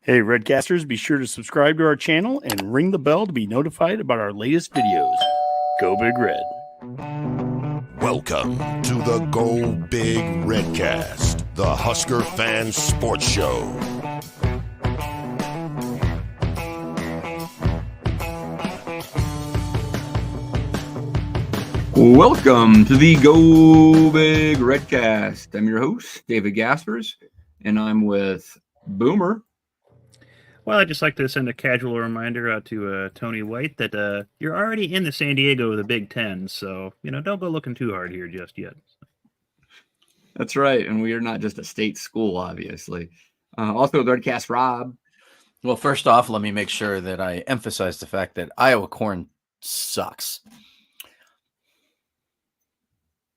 Hey, Redcasters, be sure to subscribe to our channel and ring the bell to be notified about our latest videos. Go Big Red. Welcome to the Go Big Redcast, the Husker Fan Sports Show. Welcome to the Go Big Redcast. I'm your host, David Gaspers, and I'm with Boomer. Well, I'd just like to send a casual reminder out to Tony White that you're already in the San Diego of the Big Ten, so, don't go looking too hard here just yet. That's right, and we are not just a state school, obviously. Also, Redcast Rob. Well, first off, let me make sure that I emphasize the fact that Iowa corn sucks.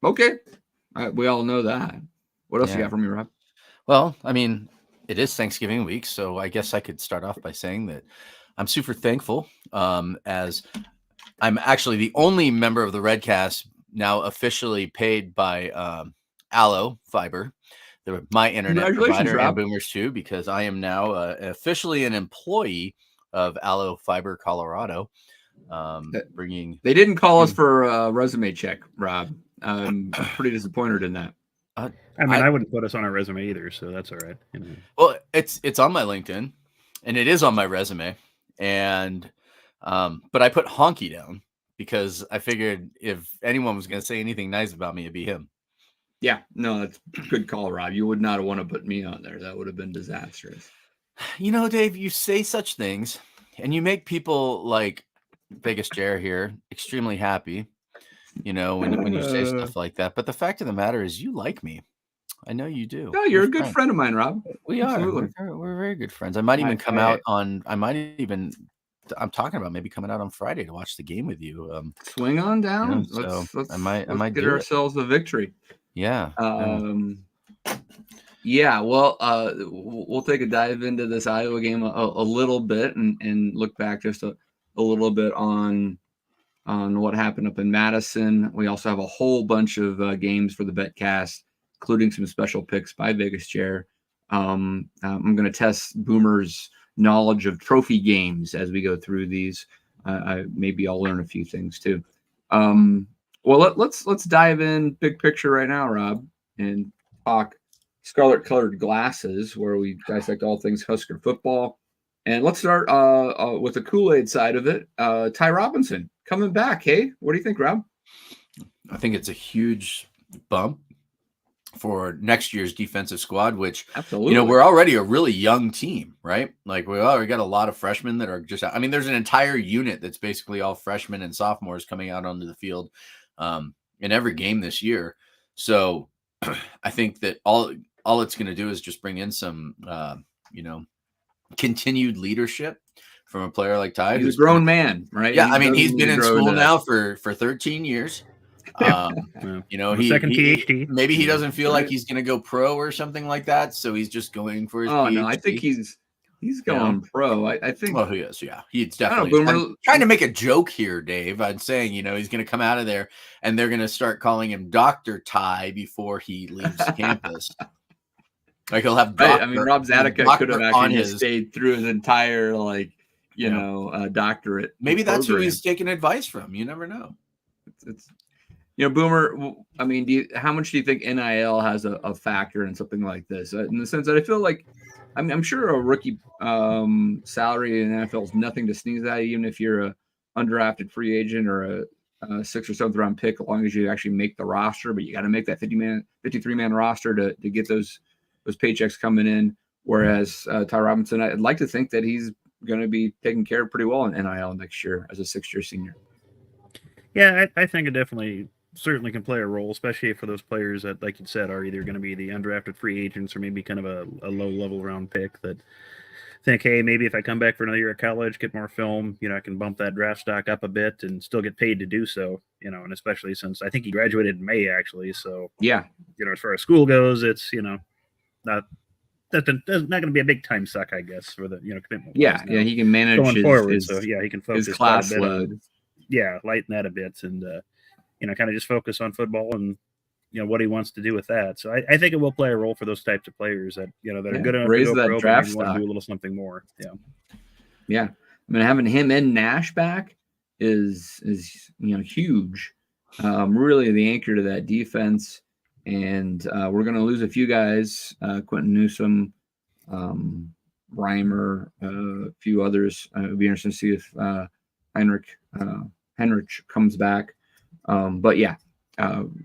Okay, we all know that. What else you got from me, Rob? Well, I mean, it is Thanksgiving week, so I guess I could start off by saying that I'm super thankful as I'm actually the only member of the Redcast now officially paid by Allo Fiber, my internet provider, Rob. and Boomers too, because I am now officially an employee of Allo Fiber Colorado. They didn't call us for a resume check, Rob. I'm pretty disappointed in that. I wouldn't put us on our resume either, so that's all right. Well, it's on my LinkedIn, and it is on my resume, and but I put Honky down because I figured if anyone was going to say anything nice about me, it'd be him. Yeah, no, that's a good call, Rob. You would not have wanted to put me on there. That would have been disastrous. Dave, you say such things, and you make people like Biggest Chair here extremely happy. When you say stuff like that. But the fact of the matter is, you like me. I know you do. No, you're a good friend of mine, Rob. We are. We're very good friends. I might even come out on. I'm talking about maybe coming out on Friday to watch the game with you. Swing on down. Let's I might get ourselves a victory. Yeah. Yeah. Well, we'll take a dive into this Iowa game a little bit and look back just a little bit on what happened up in Madison. We also have a whole bunch of games for the Betcast, including some special picks by Biggest Chair. I'm going to test Boomer's knowledge of trophy games as we go through these. Maybe I'll learn a few things too. Well, let's dive in big picture right now, Rob, and talk scarlet-colored glasses, where we dissect all things Husker football. And let's start with the Kool-Aid side of it. Ty Robinson coming back. Hey, what do you think, Rob? I think it's a huge bump for next year's defensive squad, which, absolutely, we're already a really young team, right? Like we got a lot of freshmen that are just, there's an entire unit that's basically all freshmen and sophomores coming out onto the field in every game this year. So I think that all it's going to do is just bring in some, continued leadership from a player like Ty. He's a grown man, right? Yeah, he's been in school now for 13 years. Second PhD. Maybe he doesn't feel like he's going to go pro or something like that, so he's just going for his PhD. No, I think he's going pro. I think. Well, he is. Yeah, he's definitely. I'm trying to make a joke here, Dave. I'm saying, he's going to come out of there and they're going to start calling him Dr. Ty before he leaves campus. Like he'll have. Rob Zateka could have actually stayed through his entire doctorate. Maybe that's who he's taking advice from. You never know. It's Boomer. How much do you think NIL has a factor in something like this? In the sense that I feel like, I'm sure a rookie salary in the NFL is nothing to sneeze at, even if you're a undrafted free agent or a 6th or 7th round pick, as long as you actually make the roster. But you got to make that 53-man roster to get those paychecks coming in. Whereas Ty Robinson, I'd like to think that he's going to be taken care of pretty well in NIL next year as a 6th-year senior. Yeah, I think it certainly can play a role, especially for those players that, like you said, are either going to be the undrafted free agents or maybe kind of a low-level round pick that think, hey, maybe if I come back for another year at college, get more film, I can bump that draft stock up a bit and still get paid to do so, and especially since I think he graduated in May, actually. So, yeah, as far as school goes, it's, not going to be a big time suck, I guess, for the, commitment. Yeah, he can manage going forward. So, he can focus his class load. Lighten that a bit and, kind of just focus on football and what he wants to do with that. So I think it will play a role for those types of players that that are good enough to raise go that pro, but draft maybe want to stock. do a little something more. Yeah. I mean, having him and Nash back is huge. Really the anchor to that defense. And we're going to lose a few guys, Quentin Newsom, Reimer, a few others. It would be interesting to see if Henrich comes back. But yeah,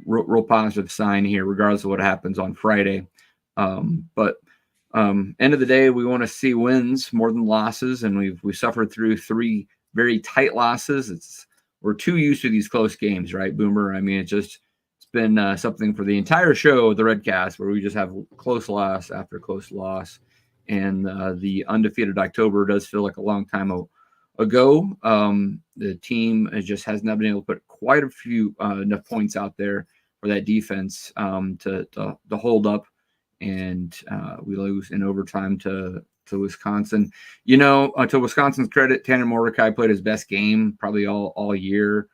real positive sign here, regardless of what happens on Friday. But end of the day, we want to see wins more than losses, and we suffered through 3 very tight losses. We're too used to these close games, right, Boomer? I mean, it's been something for the entire show, the Redcast, where we just have close loss after close loss, and the undefeated October does feel like a long time ago. The team just has not been able to put quite a few enough points out there for that defense to hold up. And we lose in overtime to Wisconsin. To Wisconsin's credit, Tanner Mordecai played his best game probably all year.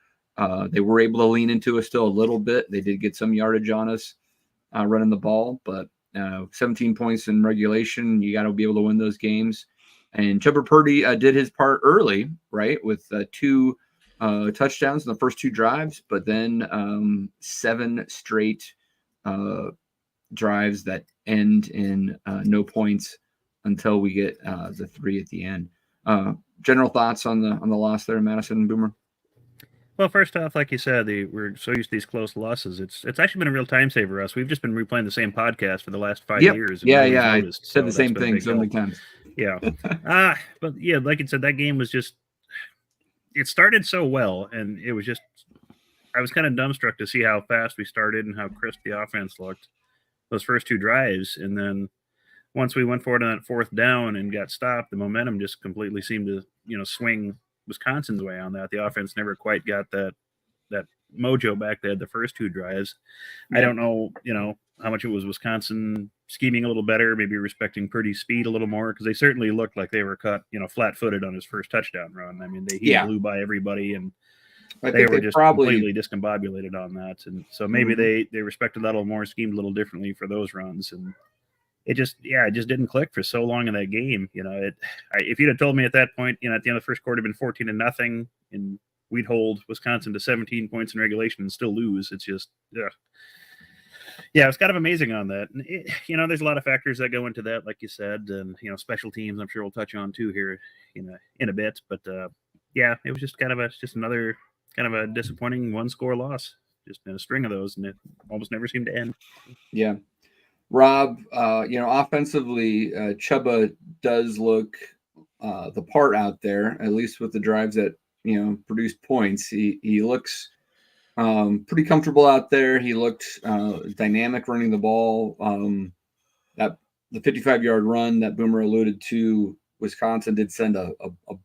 They were able to lean into us still a little bit. They did get some yardage on us running the ball, but 17 points in regulation, you got to be able to win those games. And Chubba Purdy did his part early, right, with 2 touchdowns in the first 2 drives, but then 7 straight drives that end in no points until we get the 3 at the end. General thoughts on the loss there in Madison, Boomer? Well, first off, like you said, we're so used to these close losses. It's actually been a real time saver for us. We've just been replaying the same podcast for the last 5 years. And Yeah. I said the same thing so many times. Yeah. But yeah, like you said, that game was just, it started so well, and it was just, I was kind of dumbstruck to see how fast we started and how crisp the offense looked those first 2 drives. And then once we went forward on that 4th down and got stopped, the momentum just completely seemed to, swing Wisconsin's way on that. The offense never quite got that mojo back they had the first 2 drives. Yeah. I don't know, how much it was Wisconsin scheming a little better, maybe respecting Purdy's speed a little more, because they certainly looked like they were cut, flat-footed on his first touchdown run. I mean, he blew by everybody, and they were just completely discombobulated on that. And so maybe they respected that a little more, schemed a little differently for those runs. And it just didn't click for so long in that game. If you'd have told me at that point, at the end of the first quarter, it'd been 14-0, and we'd hold Wisconsin to 17 points in regulation and still lose. It's just, it's kind of amazing on that. And there's a lot of factors that go into that, like you said, and special teams. I'm sure we'll touch on too here in a bit. But it was just just another kind of a disappointing 1-score loss, just in a string of those, and it almost never seemed to end. Yeah. Rob, offensively, Chubba does look the part out there, at least with the drives that, produce points. He looks pretty comfortable out there. He looked dynamic running the ball. That the 55-yard run that Boomer alluded to, Wisconsin did send a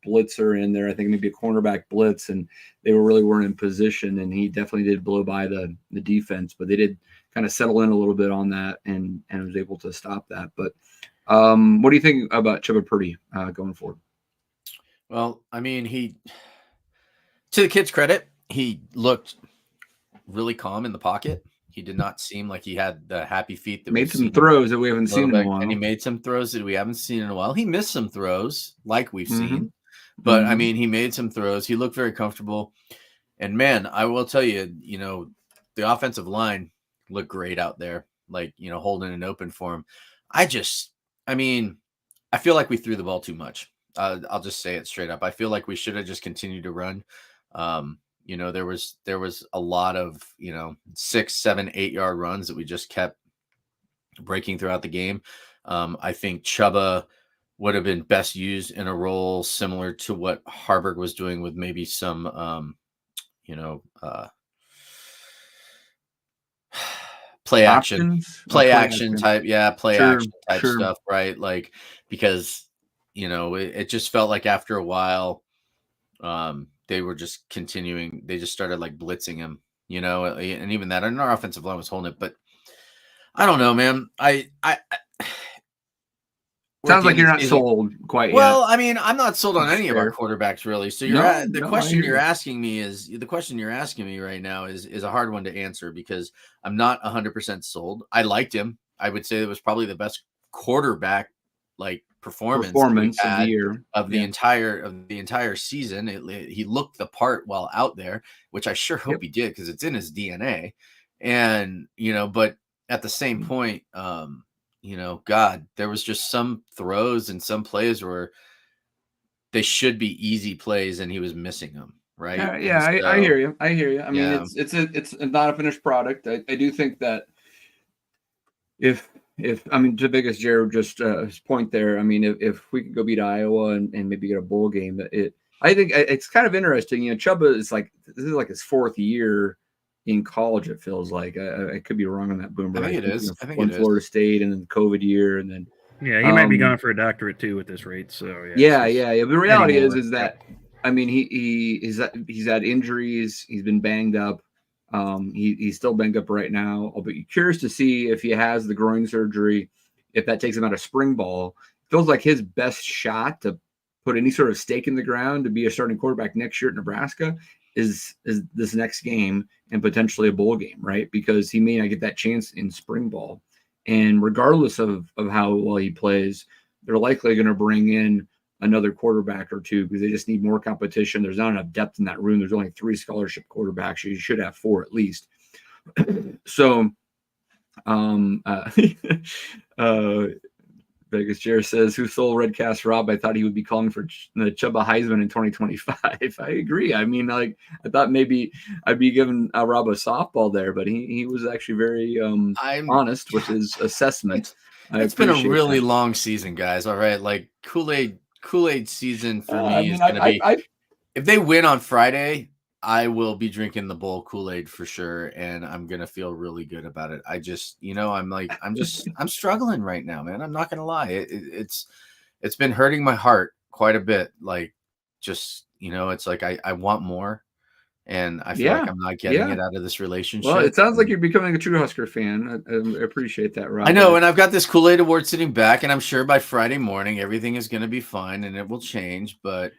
blitzer in there. I think maybe a cornerback blitz, and they weren't in position, and he definitely did blow by the defense, but they did kind of settle in a little bit on that and was able to stop that. But what do you think about Chubba Purdy going forward? Well, I mean, to the kid's credit, he looked really calm in the pocket. He did not seem like he had the happy feet that made some throws that we haven't seen in a while. And he made some throws that we haven't seen in a while. He missed some throws like we've seen, but I mean, he made some throws. He looked very comfortable. And man, I will tell you, the offensive line looked great out there, like, holding it open for him. I feel like we threw the ball too much. I'll just say it straight up. I feel like we should have just continued to run. There was a lot of, 6, 7, 8-yard runs that we just kept breaking throughout the game. I think Chubba would have been best used in a role similar to what Harburg was doing, with maybe some, play action type stuff, right? Like, because, it just felt like after a while, they were just continuing. They just started like blitzing him, and even that, and our offensive line was holding it. But I don't know, man. Sounds like you're not sold quite well, yet. I mean, I'm not sold on any of our Fair. quarterbacks really. So the I question hear you're you. asking me is the question you're asking me right now is a hard one to answer because I'm not 100% sold. I liked him. I would say it was probably the best quarterback like performance that we've Performance of the had year. of the entire season. He looked the part while out there, which I sure hope he did because it's in his DNA. And but at the same point, God, there was just some throws and some plays where they should be easy plays and he was missing them, right? I hear you. I hear you. I mean, yeah. it's not a finished product. I do think that if I mean, to biggest Jared just his point there. I mean, if we could go beat Iowa and maybe get a bowl game, I think it's kind of interesting. Chuba is this is like his 4th year in college. It feels like I could be wrong on that, Boomer. I think it is. I think one it is. Florida State and then the COVID year and then. Yeah, he might be going for a doctorate too at this rate. So Yeah. The reality is that Yep. I mean he's had injuries. He's been banged up. He's still banged up right now. I'll be curious to see if he has the groin surgery, if that takes him out of spring ball. Feels like his best shot to put any sort of stake in the ground to be a starting quarterback next year at Nebraska is this next game and potentially a bowl game, right? Because he may not get that chance in spring ball. And regardless of how well he plays, they're likely going to bring in another quarterback or two because they just need more competition. There's not enough depth in that room. There's only 3 scholarship quarterbacks. You should have 4 at least. So, Vegas Chair says, who sold Redcast Rob? I thought he would be calling for the Chuba Heisman in 2025. I agree. I mean, I thought maybe I'd be giving Rob a softball there, but he was actually very honest with his assessment. It's been a really long season, guys. All right. Like Kool-Aid season for me is going to be if they win on Friday, I will be drinking the bowl Kool-Aid for sure. And I'm going to feel really good about it. I just, I'm struggling right now, man. I'm not going to lie. It's been hurting my heart quite a bit. Like just, it's like, I want more. And I feel like I'm not getting it out of this relationship. Well, it sounds like you're becoming a true Husker fan. I appreciate that, Rob. I know, and I've got this Kool-Aid award sitting back, and I'm sure by Friday morning everything is going to be fine and it will change. But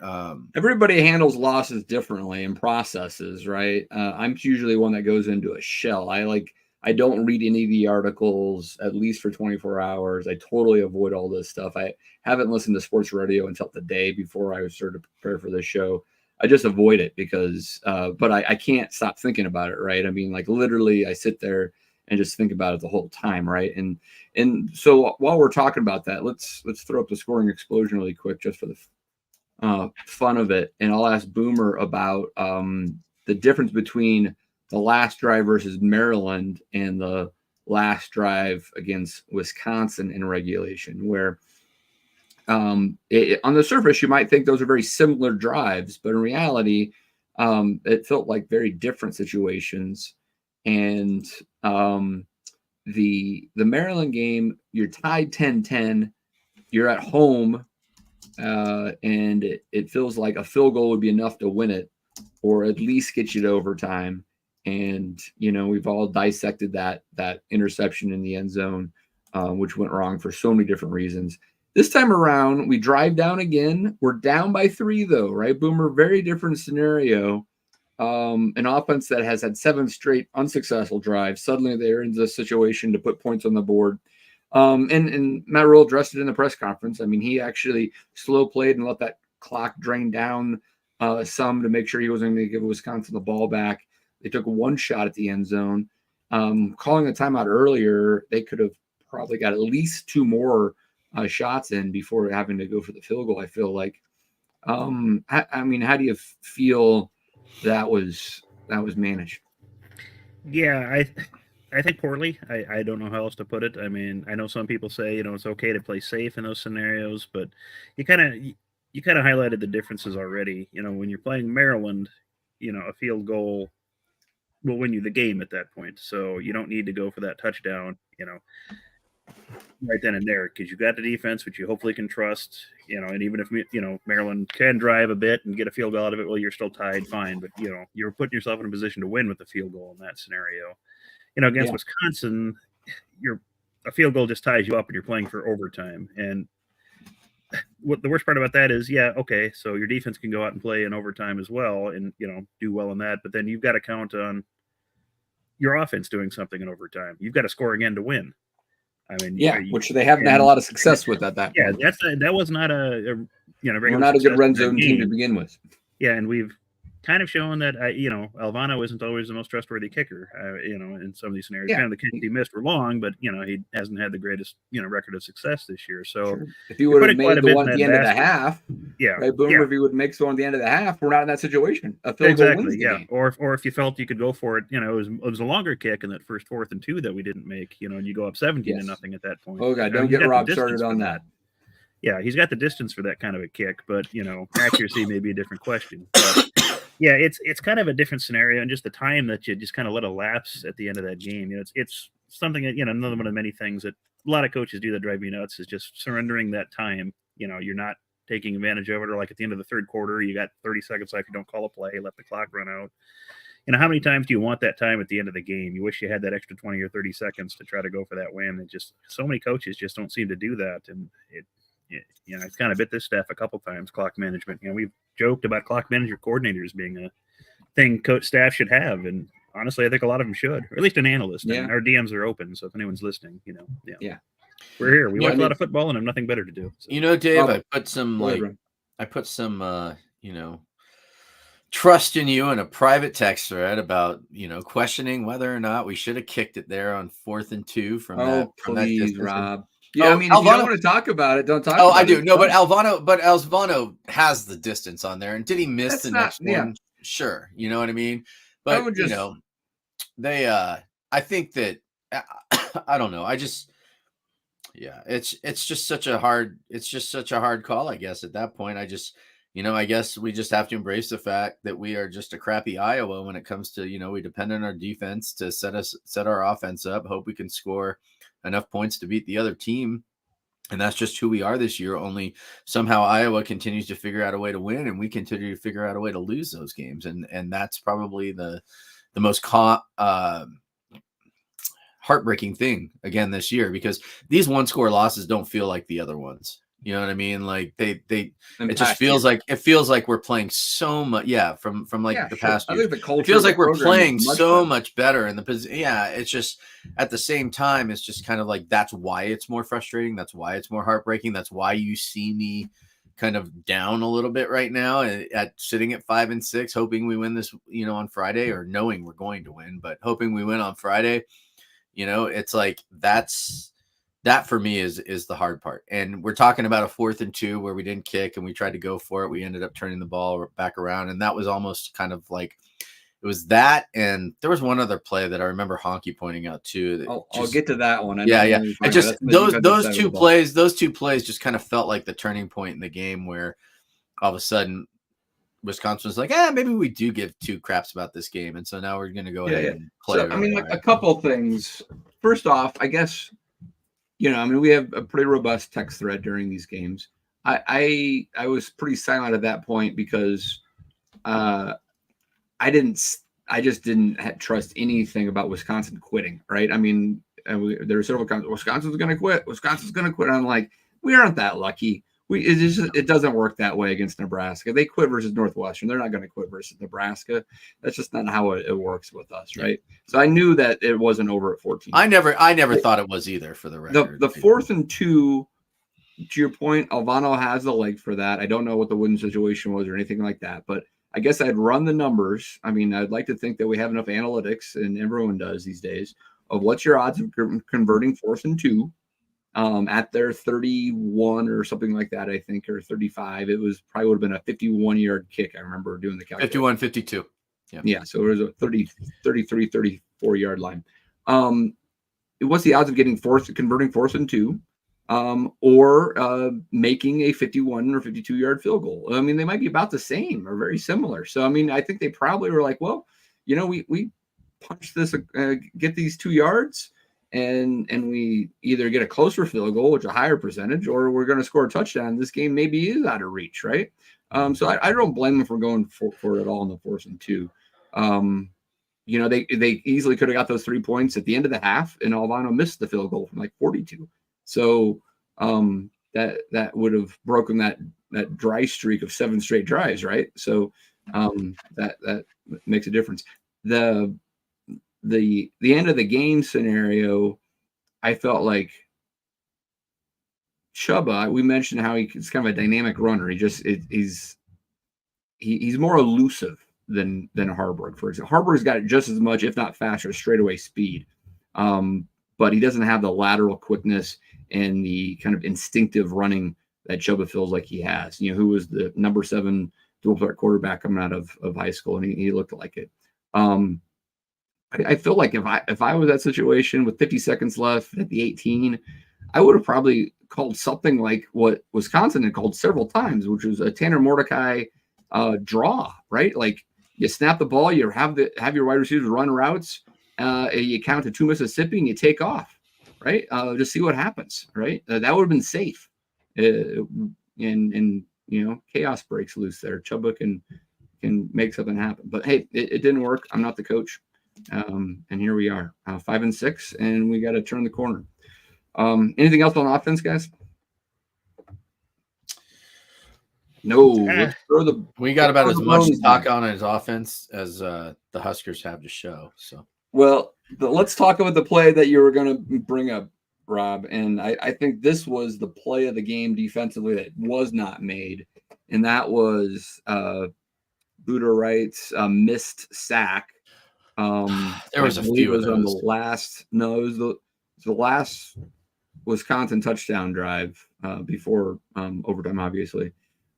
everybody handles losses differently and processes, right? I'm usually one that goes into a shell. I don't read any of the articles at least for 24 hours. I totally avoid all this stuff. I haven't listened to sports radio until the day before I started to prepare for this show. I just avoid it because, but I can't stop thinking about it, right? I mean, literally I sit there and just think about it the whole time, right? And so while we're talking about that, let's throw up the scoring explosion really quick just for the fun of it. And I'll ask Boomer about the difference between the last drive versus Maryland and the last drive against Wisconsin in regulation, where on the surface, you might think those are very similar drives, but in reality, it felt like very different situations. And the Maryland game, you're tied 10-10, you're at home, and it feels like a field goal would be enough to win it, or at least get you to overtime. And we've all dissected that interception in the end zone, which went wrong for so many different reasons. This time around, we drive down again. We're down by 3, though, right? Boomer, very different scenario. An offense that has had 7 straight unsuccessful drives. Suddenly they're in this situation to put points on the board. And Matt Rule addressed it in the press conference. I mean, he actually slow played and let that clock drain down some to make sure he wasn't going to give Wisconsin the ball back. They took 1 shot at the end zone. Calling the timeout earlier, they could have probably got at least 2 more shots in before having to go for the field goal. I feel like, I mean, how do you feel that was managed? Yeah, I think poorly. I don't know how else to put it. I mean, I know some people say it's okay to play safe in those scenarios, but you kind of highlighted the differences already. When you're playing Maryland, a field goal will win you the game at that point. So you don't need to go for that touchdown, right then and there, because you got the defense, which you hopefully can trust, and even if, Maryland can drive a bit and get a field goal out of it, well, you're still tied, fine. But, you're putting yourself in a position to win with a field goal in that scenario. Against Wisconsin, a field goal just ties you up and you're playing for overtime. And what the worst part about that is, yeah, okay, so your defense can go out and play in overtime as well, and do well in that, but then you've got to count on your offense doing something in overtime. You've got to score again to win. I mean, which they haven't had a lot of success with at that point. That was not a we're not a good red zone team to begin with. Yeah, and we've kind of shown that Alvano isn't always the most trustworthy kicker. In some of these scenarios, kind of the kicks he missed were long, but he hasn't had the greatest record of success this year. So if you would have made the one at the end of the half, right, Boomer, if you would make one at the end of the half, we're not in that situation. A field goal wins the game. Or if you felt you could go for it, it was a longer kick in that first 4th and 2 that we didn't make, and you go up 17-0 at that point. Oh God, don't get Rob started on that. Yeah, he's got the distance for that kind of a kick, but accuracy may be a different question. But, yeah, it's kind of a different scenario, and just the time that you just kind of let elapse at the end of that game. It's something that another one of many things that a lot of coaches do that drive me nuts is just surrendering that time. You're not taking advantage of it, or like at the end of the third quarter, you got 30 seconds left, you don't call a play, let the clock run out. How many times do you want that time at the end of the game? You wish you had that extra 20 or 30 seconds to try to go for that win. And just so many coaches just don't seem to do that, and it's kind of bit this staff a couple times. Clock management. We've joked about clock management coordinators being a thing coach staff should have, and honestly, I think a lot of them should, or at least an analyst. Yeah. And our DMs are open, so if anyone's listening, we're here. We watch a lot of football and have nothing better to do. So. Dave, I put some trust in you in a private text thread about questioning whether or not we should have kicked it there on 4th and 2 from that distance. Rob. Yeah, if you don't want to talk about it, don't talk about it. Oh, I do. No, but Alvano has the distance on there. And did he miss the next one? Sure. You know what I mean? But, I think that, I don't know. It's just such a hard call, I guess, at that point. I guess we just have to embrace the fact that we are just a crappy Iowa when it comes to, we depend on our defense to set our offense up, hope we can score enough points to beat the other team. And that's just who we are this year. Only somehow Iowa continues to figure out a way to win, and we continue to figure out a way to lose those games. And that's probably the most heartbreaking thing again this year, because these 1-score losses don't feel like the other ones. You know what I mean? Like it just feels like we're playing so much. Yeah. From the past year. It feels like we're playing so much better in the position. Yeah. It's just at the same time, it's just kind of like, that's why it's more frustrating. That's why it's more heartbreaking. That's why you see me kind of down a little bit right now at sitting at 5 and 6, hoping we win this, on Friday, or knowing we're going to win, but hoping we win on Friday. It's like, that for me is the hard part. And we're talking about a 4th and 2 where we didn't kick and we tried to go for it. We ended up turning the ball back around. And that was almost kind of like, it was that. And there was one other play that I remember Hawkeye pointing out too. I'll get to that one. Yeah. It just, those two plays just kind of felt like the turning point in the game, where all of a sudden Wisconsin was like, maybe we do give 2 craps about this game. And so now we're going to go ahead and play. So, a couple things. First off, I guess, we have a pretty robust text thread during these games. I was pretty silent at that point because I just didn't trust anything about Wisconsin quitting, right? There were several times, Wisconsin's going to quit. I'm like, we aren't that lucky. It doesn't work that way against Nebraska. They quit versus Northwestern. They're not going to quit versus Nebraska. That's just not how it works with us, right? So I knew that it wasn't over at 14. I never thought it was either, for the record. The 4th and 2, to your point, Alvano has the leg for that. I don't know what the wooden situation was or anything like that, but I guess I'd run the numbers. I'd like to think that we have enough analytics, and everyone does these days, of what's your odds of converting 4th and 2. At their 31 or something like that, I think, or 35. It was probably would have been a 51-yard kick. I remember doing the calculation. 51-52. Yeah. So it was a 33, 34-yard line. What's the odds of converting 4th and 2, or making a 51 or 52-yard field goal? They might be about the same or very similar. So, I think they probably were like, well, we punch this, get these 2 yards, and we either get a closer field goal, which is a higher percentage, or we're going to score a touchdown. This game maybe is out of reach, right? So I don't blame them for going for it all in the 4th and 2. They easily could have got those 3 points at the end of the half, and Alvano missed the field goal from like 42. So that would have broken that dry streak of 7 straight drives, right? So that makes a difference. The end of the game scenario, I felt like Chubba, we mentioned how he's kind of a dynamic runner. He's more elusive than Harburg, for example. Harburg's got just as much, if not faster, straightaway speed. But he doesn't have the lateral quickness and the kind of instinctive running that Chubba feels like he has. Who was the number 7 dual threat quarterback coming out of high school, and he looked like it. I feel like if I was that situation with 50 seconds left at the 18, I would have probably called something like what Wisconsin had called several times, which was a Tanner Mordecai draw, right? Like you snap the ball, you have your wide receivers run routes, you count to 2 Mississippi, and you take off, right? Just see what happens, right? That would have been safe. And chaos breaks loose there. Chubba can make something happen. But hey, it didn't work. I'm not the coach. And here we are, 5-6, and we got to turn the corner. Anything else on offense, guys? No. We got about as much to talk on his offense as the Huskers have to show. So, well, let's talk about the play that you were going to bring up, Rob. And I think this was the play of the game defensively that was not made, and that was Buda Wright's missed sack. There was a few of those. On the last. No, it was the last Wisconsin touchdown drive before overtime, obviously.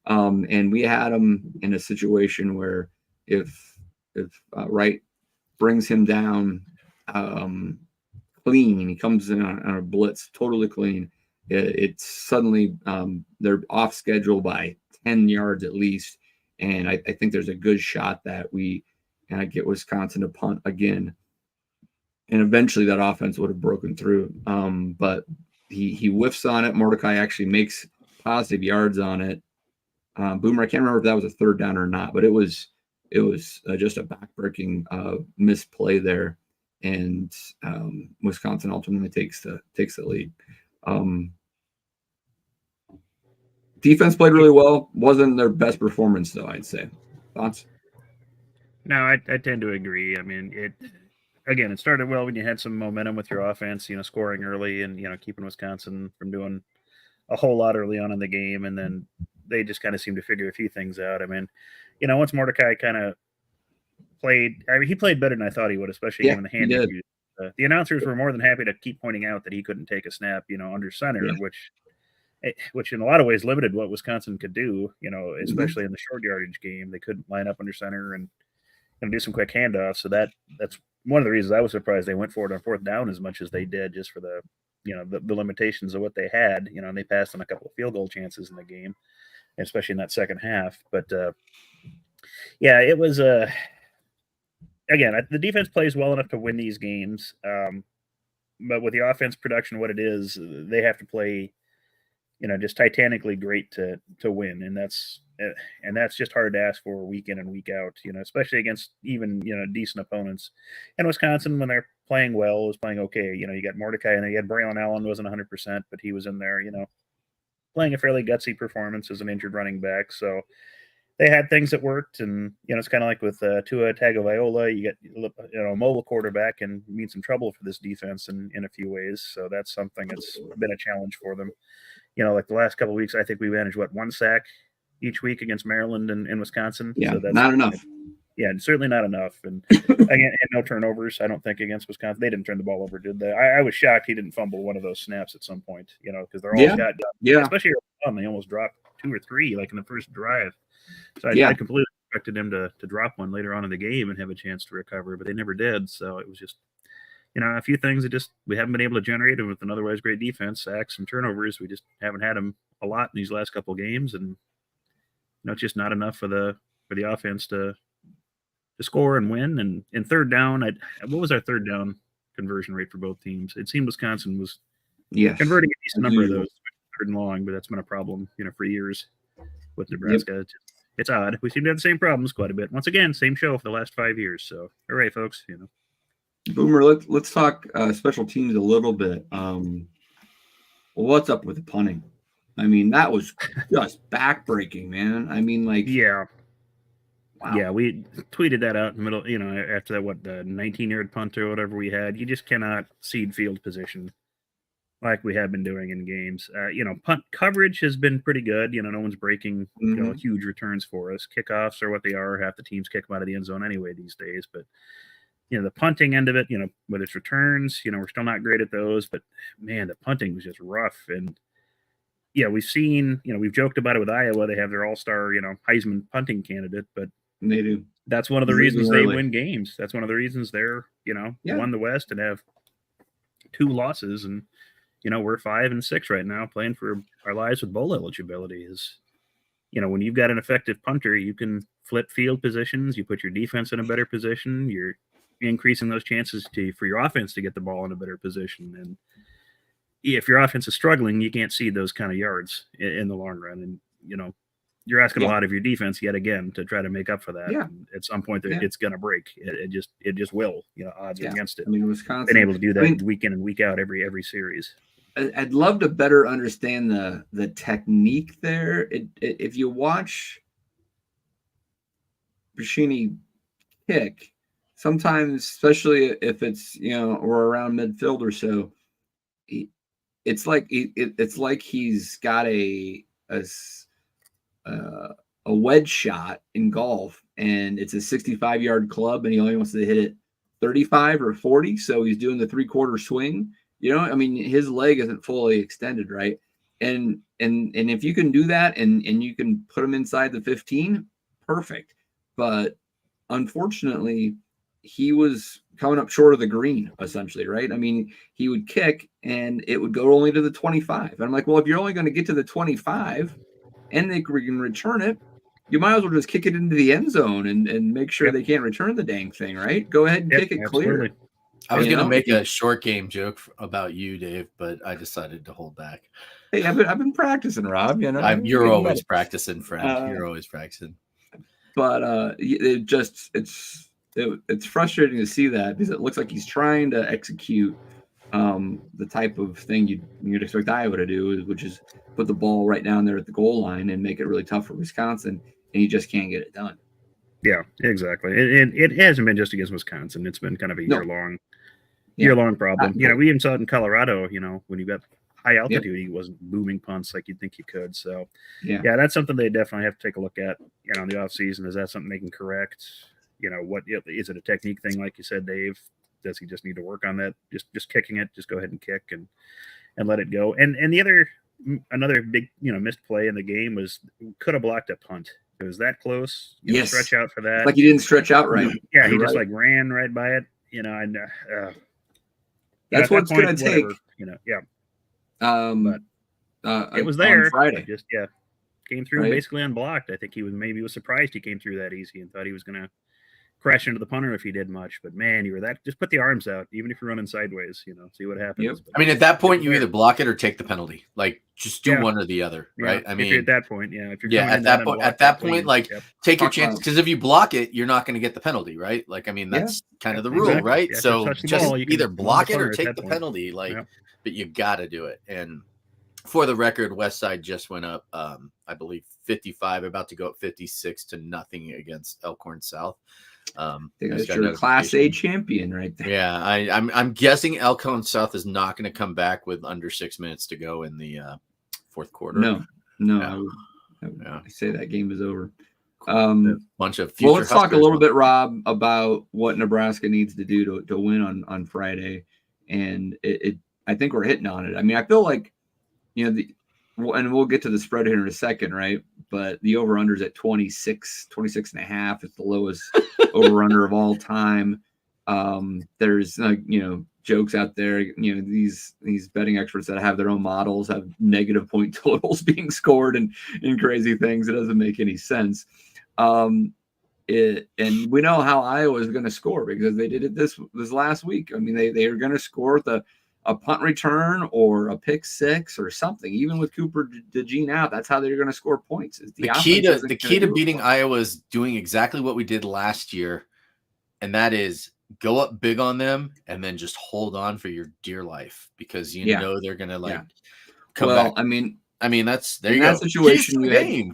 And we had him in a situation where if Wright brings him down clean, he comes in on a blitz totally clean, it's suddenly they're off schedule by 10 yards at least. And I think there's a good shot that we get Wisconsin to punt again. And eventually that offense would have broken through. But he whiffs on it. Mordecai actually makes positive yards on it. Boomer, I can't remember if that was a third down or not, but it was just a backbreaking misplay there. And Wisconsin ultimately takes the lead. Defense played really well. Wasn't their best performance, though, I'd say. Thoughts? No, I tend to agree. I mean, it started well when you had some momentum with your offense, scoring early and, keeping Wisconsin from doing a whole lot early on in the game. And then they just kind of seemed to figure a few things out. I mean, once Mordecai kind of played, he played better than I thought he would, especially given the hand issues. The announcers were more than happy to keep pointing out that he couldn't take a snap, under center, which in a lot of ways limited what Wisconsin could do, especially in the short yardage game. They couldn't line up under center and do some quick handoffs. So that's one of the reasons I was surprised they went for it on fourth down as much as they did, just for the limitations of what they had, and they passed on a couple of field goal chances in the game, especially in that second half. But it was again, the defense plays well enough to win these games. But with the offense production, what it is, they have to play, just titanically great to win. And that's just hard to ask for week in and week out, especially against even, decent opponents. And Wisconsin, when they're playing well, is playing okay. You got Mordecai and you had Braylon Allen, wasn't 100%, but he was in there, playing a fairly gutsy performance as an injured running back. So they had things that worked. And, it's kind of like with Tua Tagovailoa, you get, a mobile quarterback and mean some trouble for this defense in a few ways. So that's something that's been a challenge for them. Like the last couple of weeks, I think we managed one sack each week against Maryland and Wisconsin. Yeah, so that's not enough. Yeah, certainly not enough. And again, and no turnovers, I don't think, against Wisconsin. They didn't turn the ball over, did they? I was shocked he didn't fumble one of those snaps at some point, because they're all got done. Yeah. Especially early on, they almost dropped 2 or 3, like in the first drive. So I completely expected them to drop one later on in the game and have a chance to recover, but they never did. So it was just, a few things that we haven't been able to generate, and with an otherwise great defense, sacks and turnovers, we just haven't had them a lot in these last couple of games, and it's just not enough for the offense to score and win. And in third down, what was our third down conversion rate for both teams? It seemed Wisconsin was converting a decent number of those third and long, but that's been a problem, for years with Nebraska. Yep. It's odd. We seem to have the same problems quite a bit. Once again, same show for the last 5 years. So, all right, folks, Boomer, let's talk special teams a little bit. What's up with the punting? I mean, that was just backbreaking, man. I mean, like, Yeah. wow. Yeah, we tweeted that out in the middle, after that, the 19-yard punt or whatever we had. You just cannot cede field position like we have been doing in games. Punt coverage has been pretty good. No one's breaking huge returns for us. Kickoffs are what they are. Half the teams kick them out of the end zone anyway these days. But the punting end of it, whether it's returns, we're still not great at those. But man, the punting was just rough. And yeah, we've seen, we've joked about it with Iowa. They have their all-star, Heisman punting candidate, but They do. that's one of the reasons they win games. That's one of the reasons they're, won the West and have 2 losses. And, we're 5-6 right now, playing for our lives with bowl eligibility. Is, when you've got an effective punter, you can flip field positions. You put your defense in a better position. You're increasing those chances for your offense to get the ball in a better position. And if your offense is struggling, you can't see those kind of yards in the long run. And, you're asking a lot of your defense yet again to try to make up for that. Yeah. And at some point, it's going to break. It just will. Odds are against it. I mean, Wisconsin been able to do that week in and week out every series. I'd love to better understand the technique there. If you watch Buschini kick, sometimes, especially if it's or around midfield or so, it's like he's got a wedge shot in golf, and it's a 65-yard club, and he only wants to hit it 35 or 40, so he's doing the 3/4 swing. I mean, his leg isn't fully extended, right? And if you can do that and you can put him inside the 15, perfect. But unfortunately, he was coming up short of the green, essentially, right? I mean, he would kick and it would go only to the 25. And I'm like, well, if you're only going to get to the 25 and they can return it, you might as well just kick it into the end zone and make sure they can't return the dang thing, right? Go ahead and kick it clear. I was going to make a short game joke about you, Dave, but I decided to hold back. Hey, I've been practicing, Rob. You're always practicing, friend. You're always practicing. But it's frustrating to see that, because it looks like he's trying to execute the type of thing you'd expect Iowa to do, which is put the ball right down there at the goal line and make it really tough for Wisconsin, and you just can't get it done. Yeah, exactly. And it hasn't been just against Wisconsin. It's been kind of a year-long problem. We even saw it in Colorado, when you got high altitude, he wasn't booming punts like you'd think he could. So, yeah, that's something they definitely have to take a look at, in the offseason. Is that something they can correct? What is it, a technique thing, like you said, Dave? Does he just need to work on that? Just kicking it, just go ahead and kick and let it go. And another big, missed play in the game was, could have blocked a punt. It was that close. Stretch out for that. Like he didn't stretch out right. Yeah, he just ran right by it. That's what it's going to take. But it was there. On Friday. Just came through basically unblocked. I think he was surprised he came through that easy and thought he was going to crash into the punter if he did much. But man, just put the arms out, even if you're running sideways. See what happens. Yep. I mean, at that point, you either block it or take the penalty. Like, just do one or the other, right? I mean, if you're at that point, if you're at that point, take your chance, because if you block it, you're not going to get the penalty, right? Like, I mean, that's kind of the rule, right? Yeah, so just either block it or take the penalty, but you got to do it. And for the record, Westside just went up, I believe 55, about to go up 56-0 against Elkhorn South. You're a Class A champion right there. Yeah, I'm guessing Elkhorn South is not going to come back with under 6 minutes to go in the fourth quarter. No. I say that game is over. Bunch of let's talk a little bit, Rob, about what Nebraska needs to do to win on Friday, and I think we're hitting on it. I mean, I feel like and we'll get to the spread here in a second, right? But the over-under is at 26 and a half. It's the lowest over-under of all time. There's jokes out there. These betting experts that have their own models have negative point totals being scored and crazy things. It doesn't make any sense. And we know how Iowa is going to score, because they did it this last week. I mean, they are going to score with a punt return or a pick six or something. Even with Cooper DeJean out, that's how they're going to score points. The key to beating Iowa is doing exactly what we did last year, and that is go up big on them and then just hold on for your dear life, because know they're going to come back. I mean, I mean, that's there In you that go. situation, Keys to the game.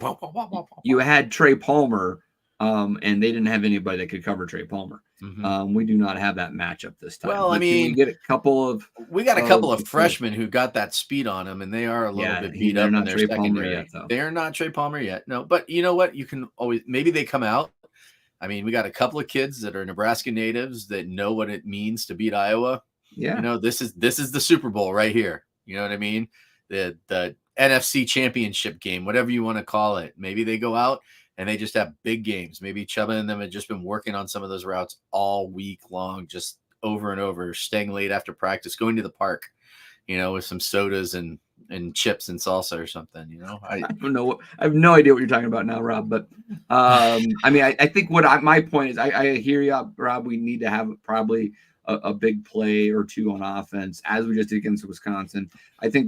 you had Trey Palmer, and they didn't have anybody that could cover Trey Palmer. We do not have that matchup this time. Well, But I mean, we get a couple of freshmen who got that speed on them, and they are a little bit beat up in their secondary. Yet, though. They're not Trey Palmer yet. No, but you know what? You can always maybe they come out. I mean, we got a couple of kids that are Nebraska natives that know what it means to beat Iowa. Yeah, you know, this is the Super Bowl right here. You know what I mean? The NFC championship game, whatever you want to call it. Maybe they go out and they just have big games. Maybe Chubba and them have just been working on some of those routes all week long, just over and over, staying late after practice, going to the park, you know, with some sodas and chips and salsa or something, you know. I don't know. I have no idea what you're talking about now, Rob. But I mean, I think my point is, I hear you, Rob. We need to have probably a big play or two on offense, as we just did against Wisconsin. I think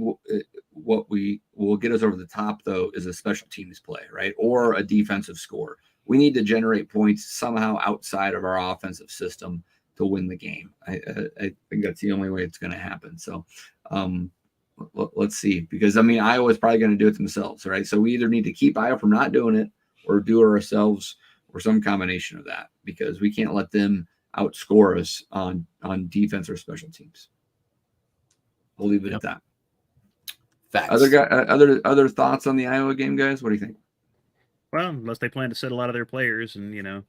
what will get us over the top, though, is a special teams play, right, or a defensive score. We need to generate points somehow outside of our offensive system to win the game. I think that's the only way it's going to happen. So let's see, because I mean, Iowa's probably going to do it themselves, right? So we either need to keep Iowa from not doing it or do it ourselves or some combination of that, because we can't let them outscore us on defense or special teams. We'll leave it at that. Facts. Other thoughts on the Iowa game, guys? What do you think? Well, unless they plan to sit a lot of their players and, you know,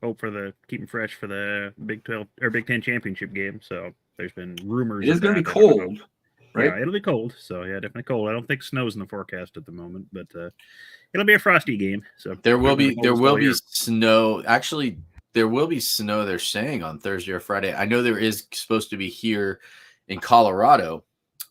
hope for keep them fresh for the Big 12 or Big 10 championship game. So there's been rumors. It is going to be cold, right? Yeah, it'll be cold. So yeah, definitely cold. I don't think snow's in the forecast at the moment, but it'll be a frosty game. So there will be snow. Actually, there will be snow, they're saying, on Thursday or Friday. I know there is supposed to be here in Colorado.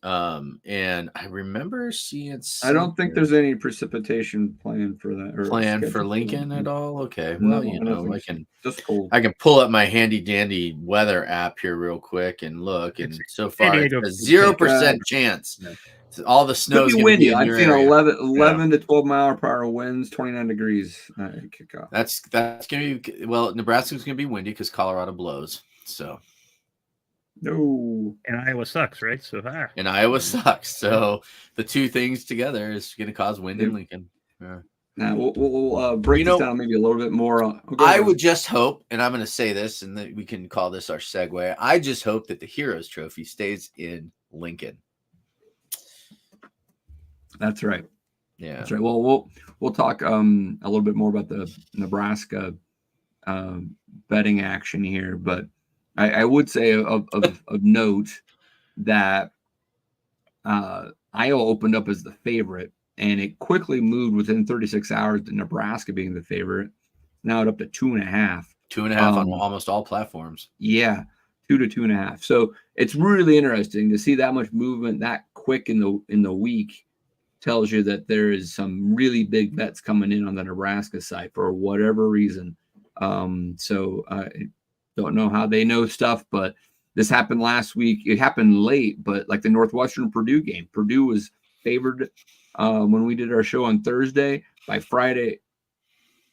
And I remember seeing. I don't think there's any precipitation planned for that. Or planned for Lincoln at all. Okay, No, well, you know, I can just cold. I can pull up my handy dandy weather app here real quick and look. And so far, it's a 0% chance. Yeah. All the snow is windy. Be I've seen 11 to 12 mile per hour winds, 29 degrees kickoff. That's gonna be Nebraska's gonna be windy because Colorado blows. So. No. And Iowa sucks, right? So and Iowa sucks. So the two things together is going to cause wind in Lincoln. Yeah. Now we'll break this down maybe a little bit more. I would just hope, and I'm going to say this, and that we can call this our segue. I just hope that the Heroes Trophy stays in Lincoln. That's right. Yeah, that's right. Well, we'll talk a little bit more about the Nebraska betting action here, but I would say of note that Iowa opened up as the favorite, and it quickly moved within 36 hours to Nebraska being the favorite. Now it's up to 2.5. 2.5 on almost all platforms. Yeah, 2 to 2.5. So it's really interesting to see that much movement that quick in the week. Tells you that there is some really big bets coming in on the Nebraska side for whatever reason. Don't know how they know stuff, but this happened last week. It happened late, but like the Northwestern Purdue game, Purdue was favored when we did our show on Thursday. By Friday,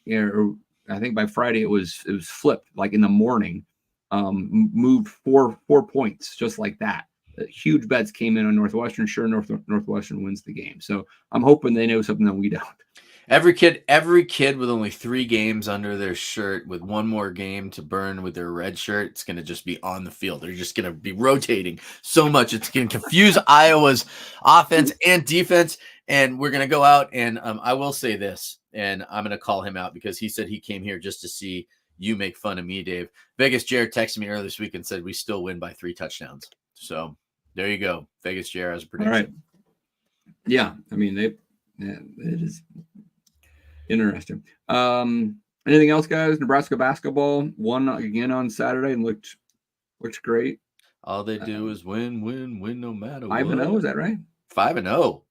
I think by Friday it was flipped. Like in the morning, moved four points just like that. Huge bets came in on Northwestern. Sure, Northwestern wins the game. So I'm hoping they know something that we don't. Every kid with only 3 games under their shirt with one more game to burn with their red shirt, it's going to just be on the field. They're just going to be rotating so much. It's going to confuse Iowa's offense and defense. And we're going to go out and I will say this, and I'm going to call him out because he said he came here just to see you make fun of me, Dave. Vegas Jared texted me earlier this week and said we still win by 3 touchdowns. So there you go. Vegas Jared has a prediction. All right. Yeah. I mean, it is interesting. Anything else, guys? Nebraska basketball won again on Saturday and looked great. All they do is win no matter what. 5-0, is that right? 5-0.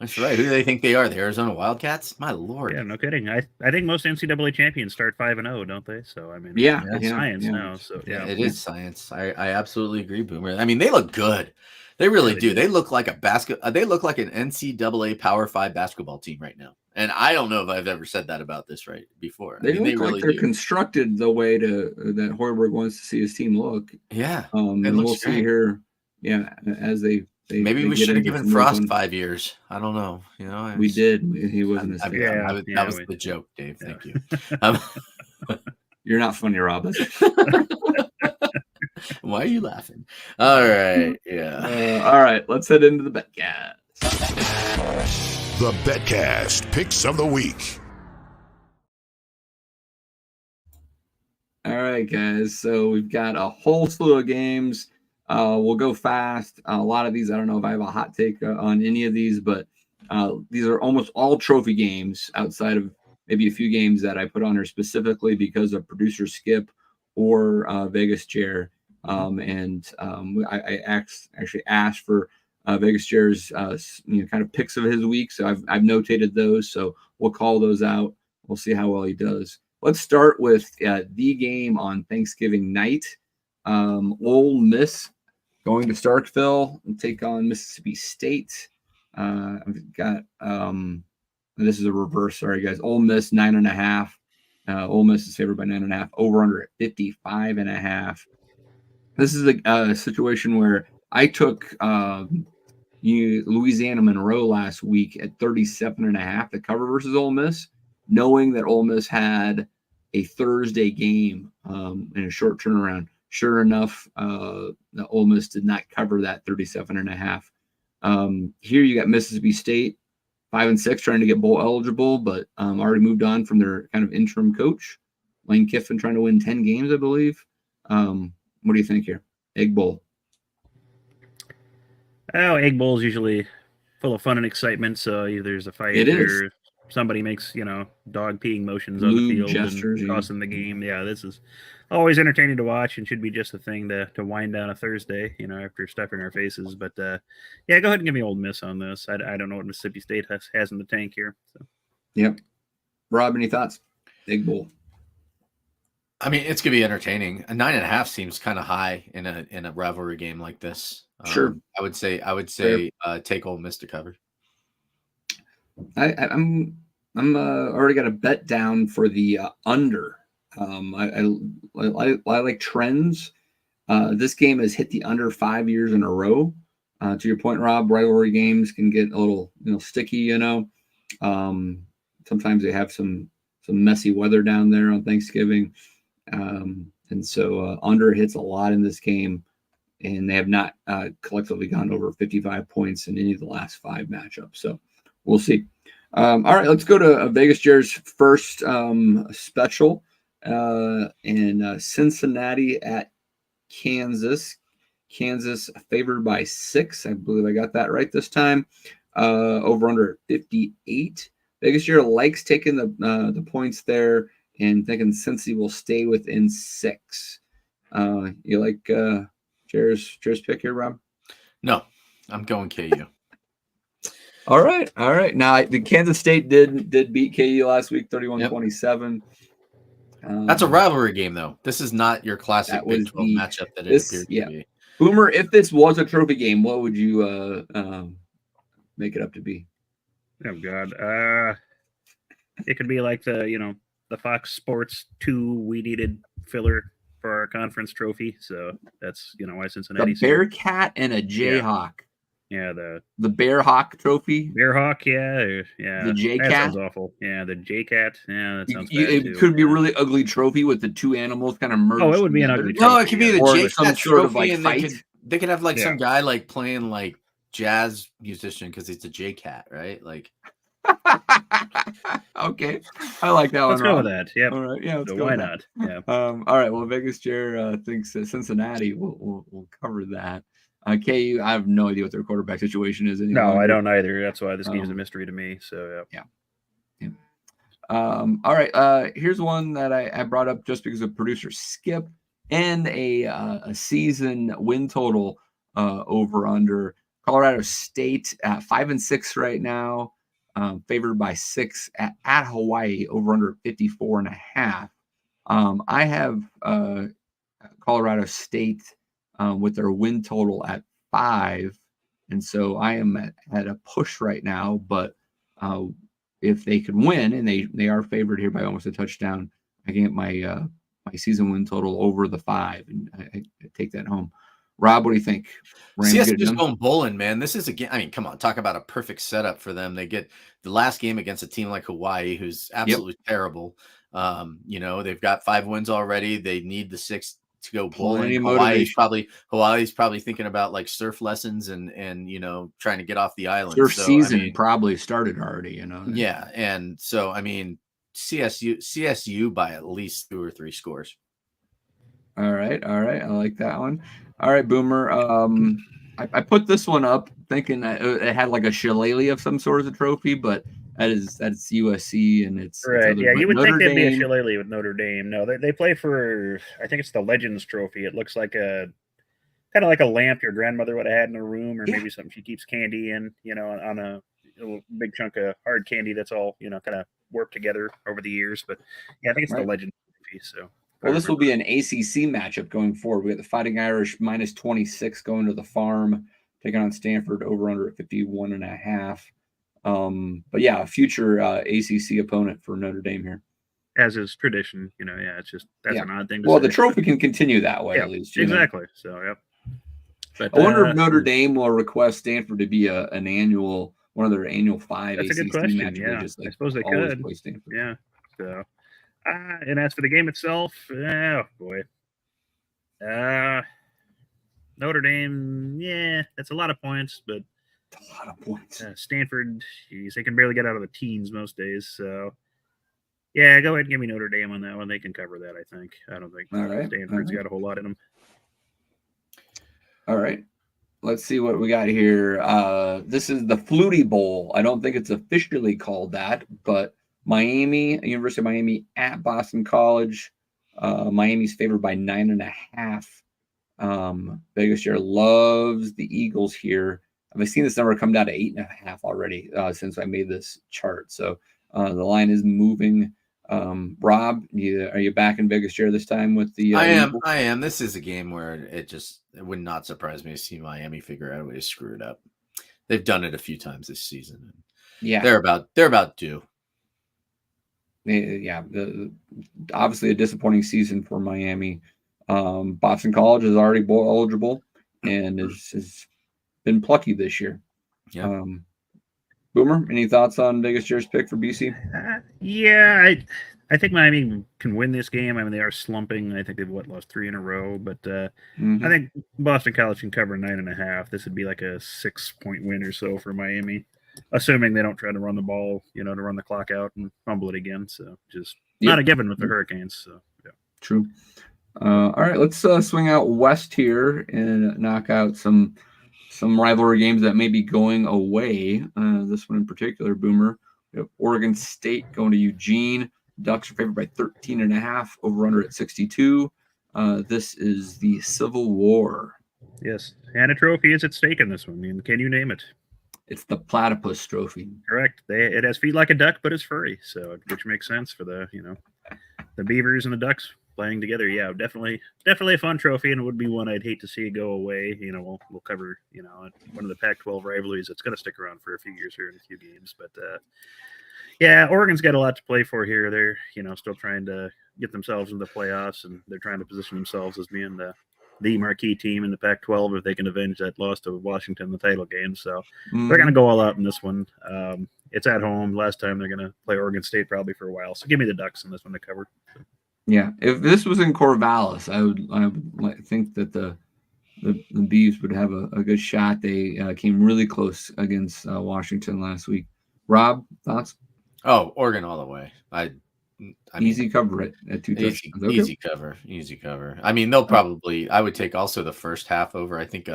That's right. Who do they think they are? The Arizona Wildcats? My Lord. Yeah, no kidding. I think most NCAA champions start 5-0, don't they? So I mean, it's science now. So it is science. I absolutely agree, Boomer. I mean, they look good. They really do. They look like they look like an NCAA Power 5 basketball team right now. And I don't know if I've ever said that about this right before. They look like they're constructed the way that Hoiberg wants to see his team look. Yeah. And we'll see here, as they Maybe we get should have into given some more Frost fun. 5 years. I don't know. We did. He wasn't I as mean, fair. that was the joke, Dave. Yeah. Thank you. Um, You're not funny, Rob. why are you laughing? All right. Yeah. All right. Let's head into the Betcast. The Betcast Picks of the Week. All right, guys. So we've got a whole slew of games. We'll go fast. A lot of these, I don't know if I have a hot take on any of these, but these are almost all trophy games outside of maybe a few games that I put on here specifically because of producer Skip or Vegas Chair. I actually asked for Vegas Chair's kind of picks of his week. So I've notated those. So we'll call those out. We'll see how well he does. Let's start with the game on Thanksgiving night. Ole Miss going to Starkville and take on Mississippi State. I've got this is a reverse. Sorry, guys. Ole Miss 9.5. Ole Miss is favored by 9.5. Over under at 55.5. This is a situation where I took Louisiana Monroe last week at 37.5 to cover versus Ole Miss, knowing that Ole Miss had a Thursday game in a short turnaround. Sure enough, Ole Miss did not cover that 37.5. Here you got Mississippi State 5-6 trying to get bowl eligible, but already moved on from their kind of interim coach, Lane Kiffin, trying to win 10 games, I believe. What do you think here? Egg Bowl. Oh, Egg Bowl is usually full of fun and excitement. So either there's a fight or somebody makes, dog peeing motions on the field gestures, and tossing the game. Yeah, this is always entertaining to watch and should be just a thing to wind down a Thursday, after stuffing our faces. But yeah, go ahead and give me Ole Miss on this. I don't know what Mississippi State has in the tank here. So. Yep. Rob, any thoughts? Egg Bowl. I mean, it's gonna be entertaining. A 9.5 seems kind of high in a rivalry game like this. Sure. I would say take Ole Miss to cover. I'm already got a bet down for the under. I like trends. This game has hit the under 5 years in a row. To your point, Rob, rivalry games can get a little sticky. Sometimes they have some messy weather down there on Thanksgiving. And so under hits a lot in this game, and they have not collectively gone over 55 points in any of the last 5 matchups. So we'll see. All right, let's go to Vegas Jared's first special in Cincinnati at Kansas. Kansas favored by 6. I believe I got that right this time. Over under 58. Vegas Jared likes taking the points there and thinking Cincy will stay within 6. You like Jared's pick here, Rob? No, I'm going KU. All right. Now, the Kansas State did beat KU last week, 31-27. That's a rivalry game, though. This is not your classic Big 12 matchup that it appeared to be. Boomer, if this was a trophy game, what would you make it up to be? Oh God, it could be like the Fox Sports 2 we needed filler for our conference trophy. So that's why Cincinnati. The Bearcat and a Jayhawk. Yeah, the Bearhawk trophy. Bearhawk, yeah. The J-Cat. That sounds awful. Yeah, the J-Cat. Yeah, that sounds bad it could be a really ugly trophy with the 2 animals kind of merged. Oh, it would be an ugly trophy. No, it could be the J-Cat trophy, and fight. they could have some guy playing jazz musician because it's a J-Cat, right? Okay, I like that one. Let's go with that. Yeah. All right. Yeah. So why not? Yeah. All right. Well, Vegas Chair thinks Cincinnati will cover that. KU, I have no idea what their quarterback situation is anymore. No, I don't either. That's why this game is a mystery to me. So yeah. All right. Here's one that I brought up just because of producer Skip and a season win total over under. Colorado State at 5-6 right now, favored by 6 at Hawaii, over under 54.5. I have Colorado State with their win total at 5, and so I am at a push right now. But if they could win, and they are favored here by almost a touchdown, I can get my season win total over the 5, and I take that home. Rob, what do you think? Rams CS get it just done? going bowling, man. This is again. I mean, come on, talk about a perfect setup for them. They get the last game against a team like Hawaii, who's absolutely terrible. They've got 5 wins already. They need the 6th to go Plenty bowling. of Hawaii's probably thinking about like surf lessons and trying to get off the island. Surf So, season probably started already, Yeah, and so I mean, CSU by at least 2 or 3 scores. All right. I like that one. All right, Boomer. I put this one up thinking that it had like a shillelagh of some sort of a trophy, but that's USC and it's Right. other, Yeah, but you would Notre think there'd be a Dame. shillelagh with Notre Dame. No, they play for, I think it's the Legends Trophy. It looks like a kind of like a lamp your grandmother would have had in her room, or maybe something she keeps candy in, on a big chunk of hard candy that's all, kind of warped together over the years. But yeah, I think it's the Legends Trophy. So. Well, this will be an ACC matchup going forward. We got the Fighting Irish minus 26 going to the Farm, taking on Stanford over under at 51.5. But yeah, a future ACC opponent for Notre Dame here. As is tradition, it's just that's an odd thing to say. The trophy can continue that way, at least. Exactly. So, yep. But, I wonder if Notre Dame will request Stanford to be one of their annual 5 that's ACC a good question. matchups. I suppose they could. Play Stanford. Yeah. So. And as for the game itself, oh boy, Notre Dame, that's a lot of points, but a lot of points. Stanford, geez, they can barely get out of the teens most days. So, yeah, go ahead and give me Notre Dame on that one. They can cover that, I think. I don't think Stanford's got a whole lot in them. All right. Let's see what we got here. This is the Flutie Bowl. I don't think it's officially called that, but University of Miami at Boston College. Miami's favored by 9.5. Vegas share loves the Eagles here. I've seen this number come down to 8.5 already since I made this chart. So the line is moving. Rob, are you back in Vegas share this time with the? I am. Eagles? I am. This is a game where it would not surprise me to see Miami figure out a way to screw it up. They've done it a few times this season. Yeah, they're about due. Yeah, obviously a disappointing season for Miami. Boston College is already bowl eligible and has been plucky this year. Yeah. Boomer, any thoughts on Vegas Share's pick for BC? I think Miami can win this game. I mean, they are slumping. I think they've lost 3 in a row, but I think Boston College can cover 9.5. This would be like a 6-point win or so for Miami, assuming they don't try to run the ball, to run the clock out and fumble it again. So just not a given with the Hurricanes. So yeah, true. All right, let's swing out west here and knock out some rivalry games that may be going away. This one in particular, Boomer. We have Oregon State going to Eugene. Ducks are favored by 13.5. Over under at 62. This is the Civil War. Yes, and a trophy is at stake in this one. I mean, can you name it? It's the Platypus Trophy. Correct. It has feet like a duck, but it's furry, so which makes sense for the the beavers and the ducks playing together. Yeah, definitely a fun trophy, and it would be one I'd hate to see go away. We'll cover one of the Pac-12 rivalries that's going to stick around for a few years here in a few games. But yeah, Oregon's got a lot to play for here. They're still trying to get themselves into the playoffs, and they're trying to position themselves as being the marquee team in the Pac-12 if they can avenge that loss to Washington in the title game. So they're going to go all out in this one. It's at home. Last time they're going to play Oregon State probably for a while. So give me the Ducks in this one to cover. Yeah, if this was in Corvallis, I would think that the Beavs would have a good shot. They came really close against Washington last week. Rob, thoughts? Oh, Oregon all the way. I mean, easy cover at 2 touchdowns. Okay. Easy cover. I mean, they'll probably. I would take also the first half over. I think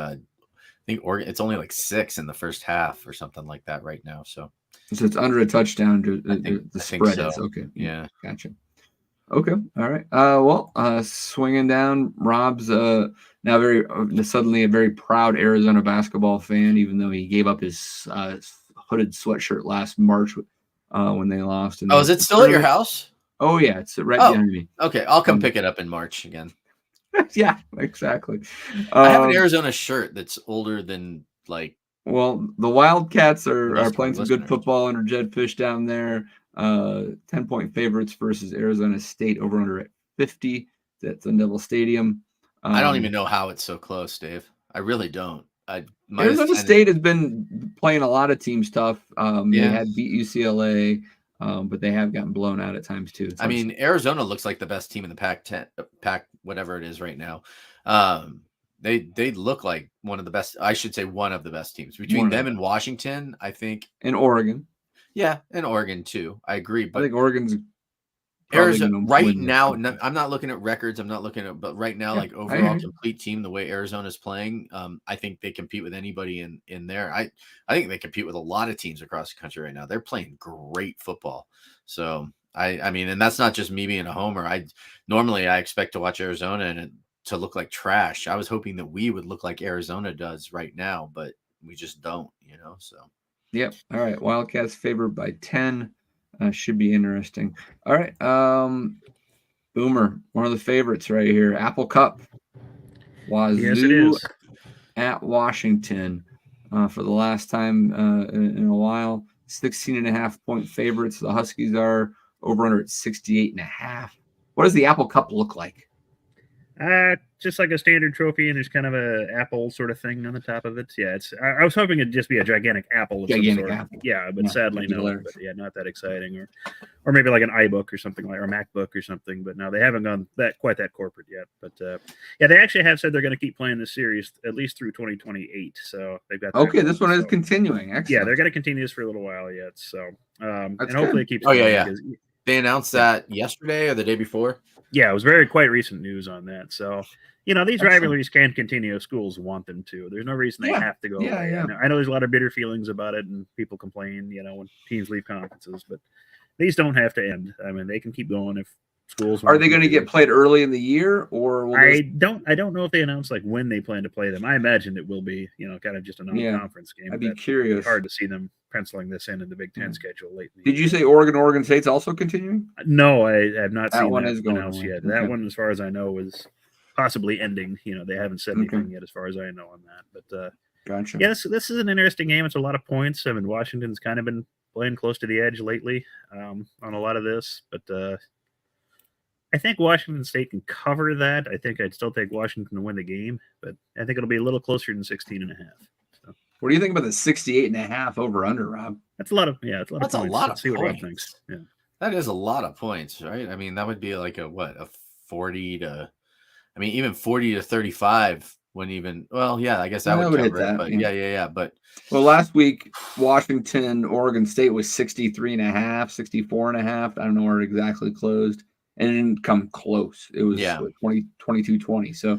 Oregon. It's only like 6 in the first half or something like that right now. So it's under a touchdown. The spread is okay. Yeah, gotcha. Okay, all right. Swinging down, Rob's now suddenly a very proud Arizona basketball fan, even though he gave up his hooded sweatshirt last March when they lost. Is it still at your house? Oh yeah, it's right behind me. Okay, I'll come pick it up in March again. Yeah, exactly. I have an Arizona shirt that's older than like. Well, the Wildcats are playing some good football under Jed Fish down there. 10-point favorites versus Arizona State over under at 50. That's in Devil Stadium. I don't even know how it's so close, Dave. I really don't. Arizona State has been playing a lot of teams tough. They Yeah. had beat UCLA, but they have gotten blown out at times too. I mean, Arizona looks like the best team in the Pac-10, Pac whatever it is right now. They look like one of the best. I should say one of the best teams between them and Washington. I think, and Oregon. Yeah, and Oregon too. I agree. But I think Oregon's Arizona right now. I'm not looking at records. I'm not looking at, but right now, Yeah, like overall complete team, the way Arizona's playing, I think they compete with anybody in there. I think they compete with a lot of teams across the country right now. They're playing great football. So I mean, and that's not just me being a homer. Normally I expect to watch Arizona and to look like trash. I was hoping that we would look like Arizona does right now, but we just don't, so. Yep. All right. Wildcats favored by 10. Should be interesting. All right. Boomer, one of the favorites right here. Apple Cup. Wazoo Yes, it is. At Washington for the last time in a while. 16.5-point favorites. The Huskies are over under at 68.5. What does the Apple Cup look like? Just like a standard trophy, and there's kind of a apple sort of thing on the top of it. Yeah, I was hoping it'd just be a gigantic apple of some sort. Apple. Yeah, but sadly no. But yeah, not that exciting, or maybe like an iBook or something or a MacBook or something. But no, they haven't gone quite that corporate yet. But yeah, they actually have said they're going to keep playing this series at least through 2028. So they've got this one is continuing. Excellent. Yeah, they're going to continue this for a little while yet. So and hopefully it keeps. Oh yeah. They announced that yesterday or the day before. Yeah, it was quite recent news on that. So, these rivalries can continue if schools want them to. There's no reason they have to go away. Yeah. I know there's a lot of bitter feelings about it, and people complain, when teams leave conferences, but these don't have to end. I mean, they can keep going if schools. Are they going to get played early in the year, or I don't know if they announce like when they plan to play them. I imagine it will be, kind of just a non-conference game. I'd be curious. It's hard to see them penciling this in the Big Ten schedule late. Did you say Oregon State's also continuing? No, I have not seen one that is going announced yet. That one, as far as I know, is possibly ending. They haven't said anything yet, as far as I know on that. But gotcha. Yeah, this is an interesting game. It's a lot of points. I mean, Washington's kind of been playing close to the edge lately on a lot of this, but I think Washington State can cover that. I think I'd still take Washington to win the game, but I think it'll be a little closer than 16.5. So. What do you think about the 68.5 over under, Rob? That's a lot of points. That's a lot of Let's see what points. Rob thinks. Yeah. That is a lot of points, right? I mean, that would be like a 40 to, even 40 to 35 wouldn't even, I guess that would cover it, but yeah. But last week, Washington, Oregon State was 63.5, 64.5. I don't know where it exactly closed. And it didn't come close. It was 22-20. So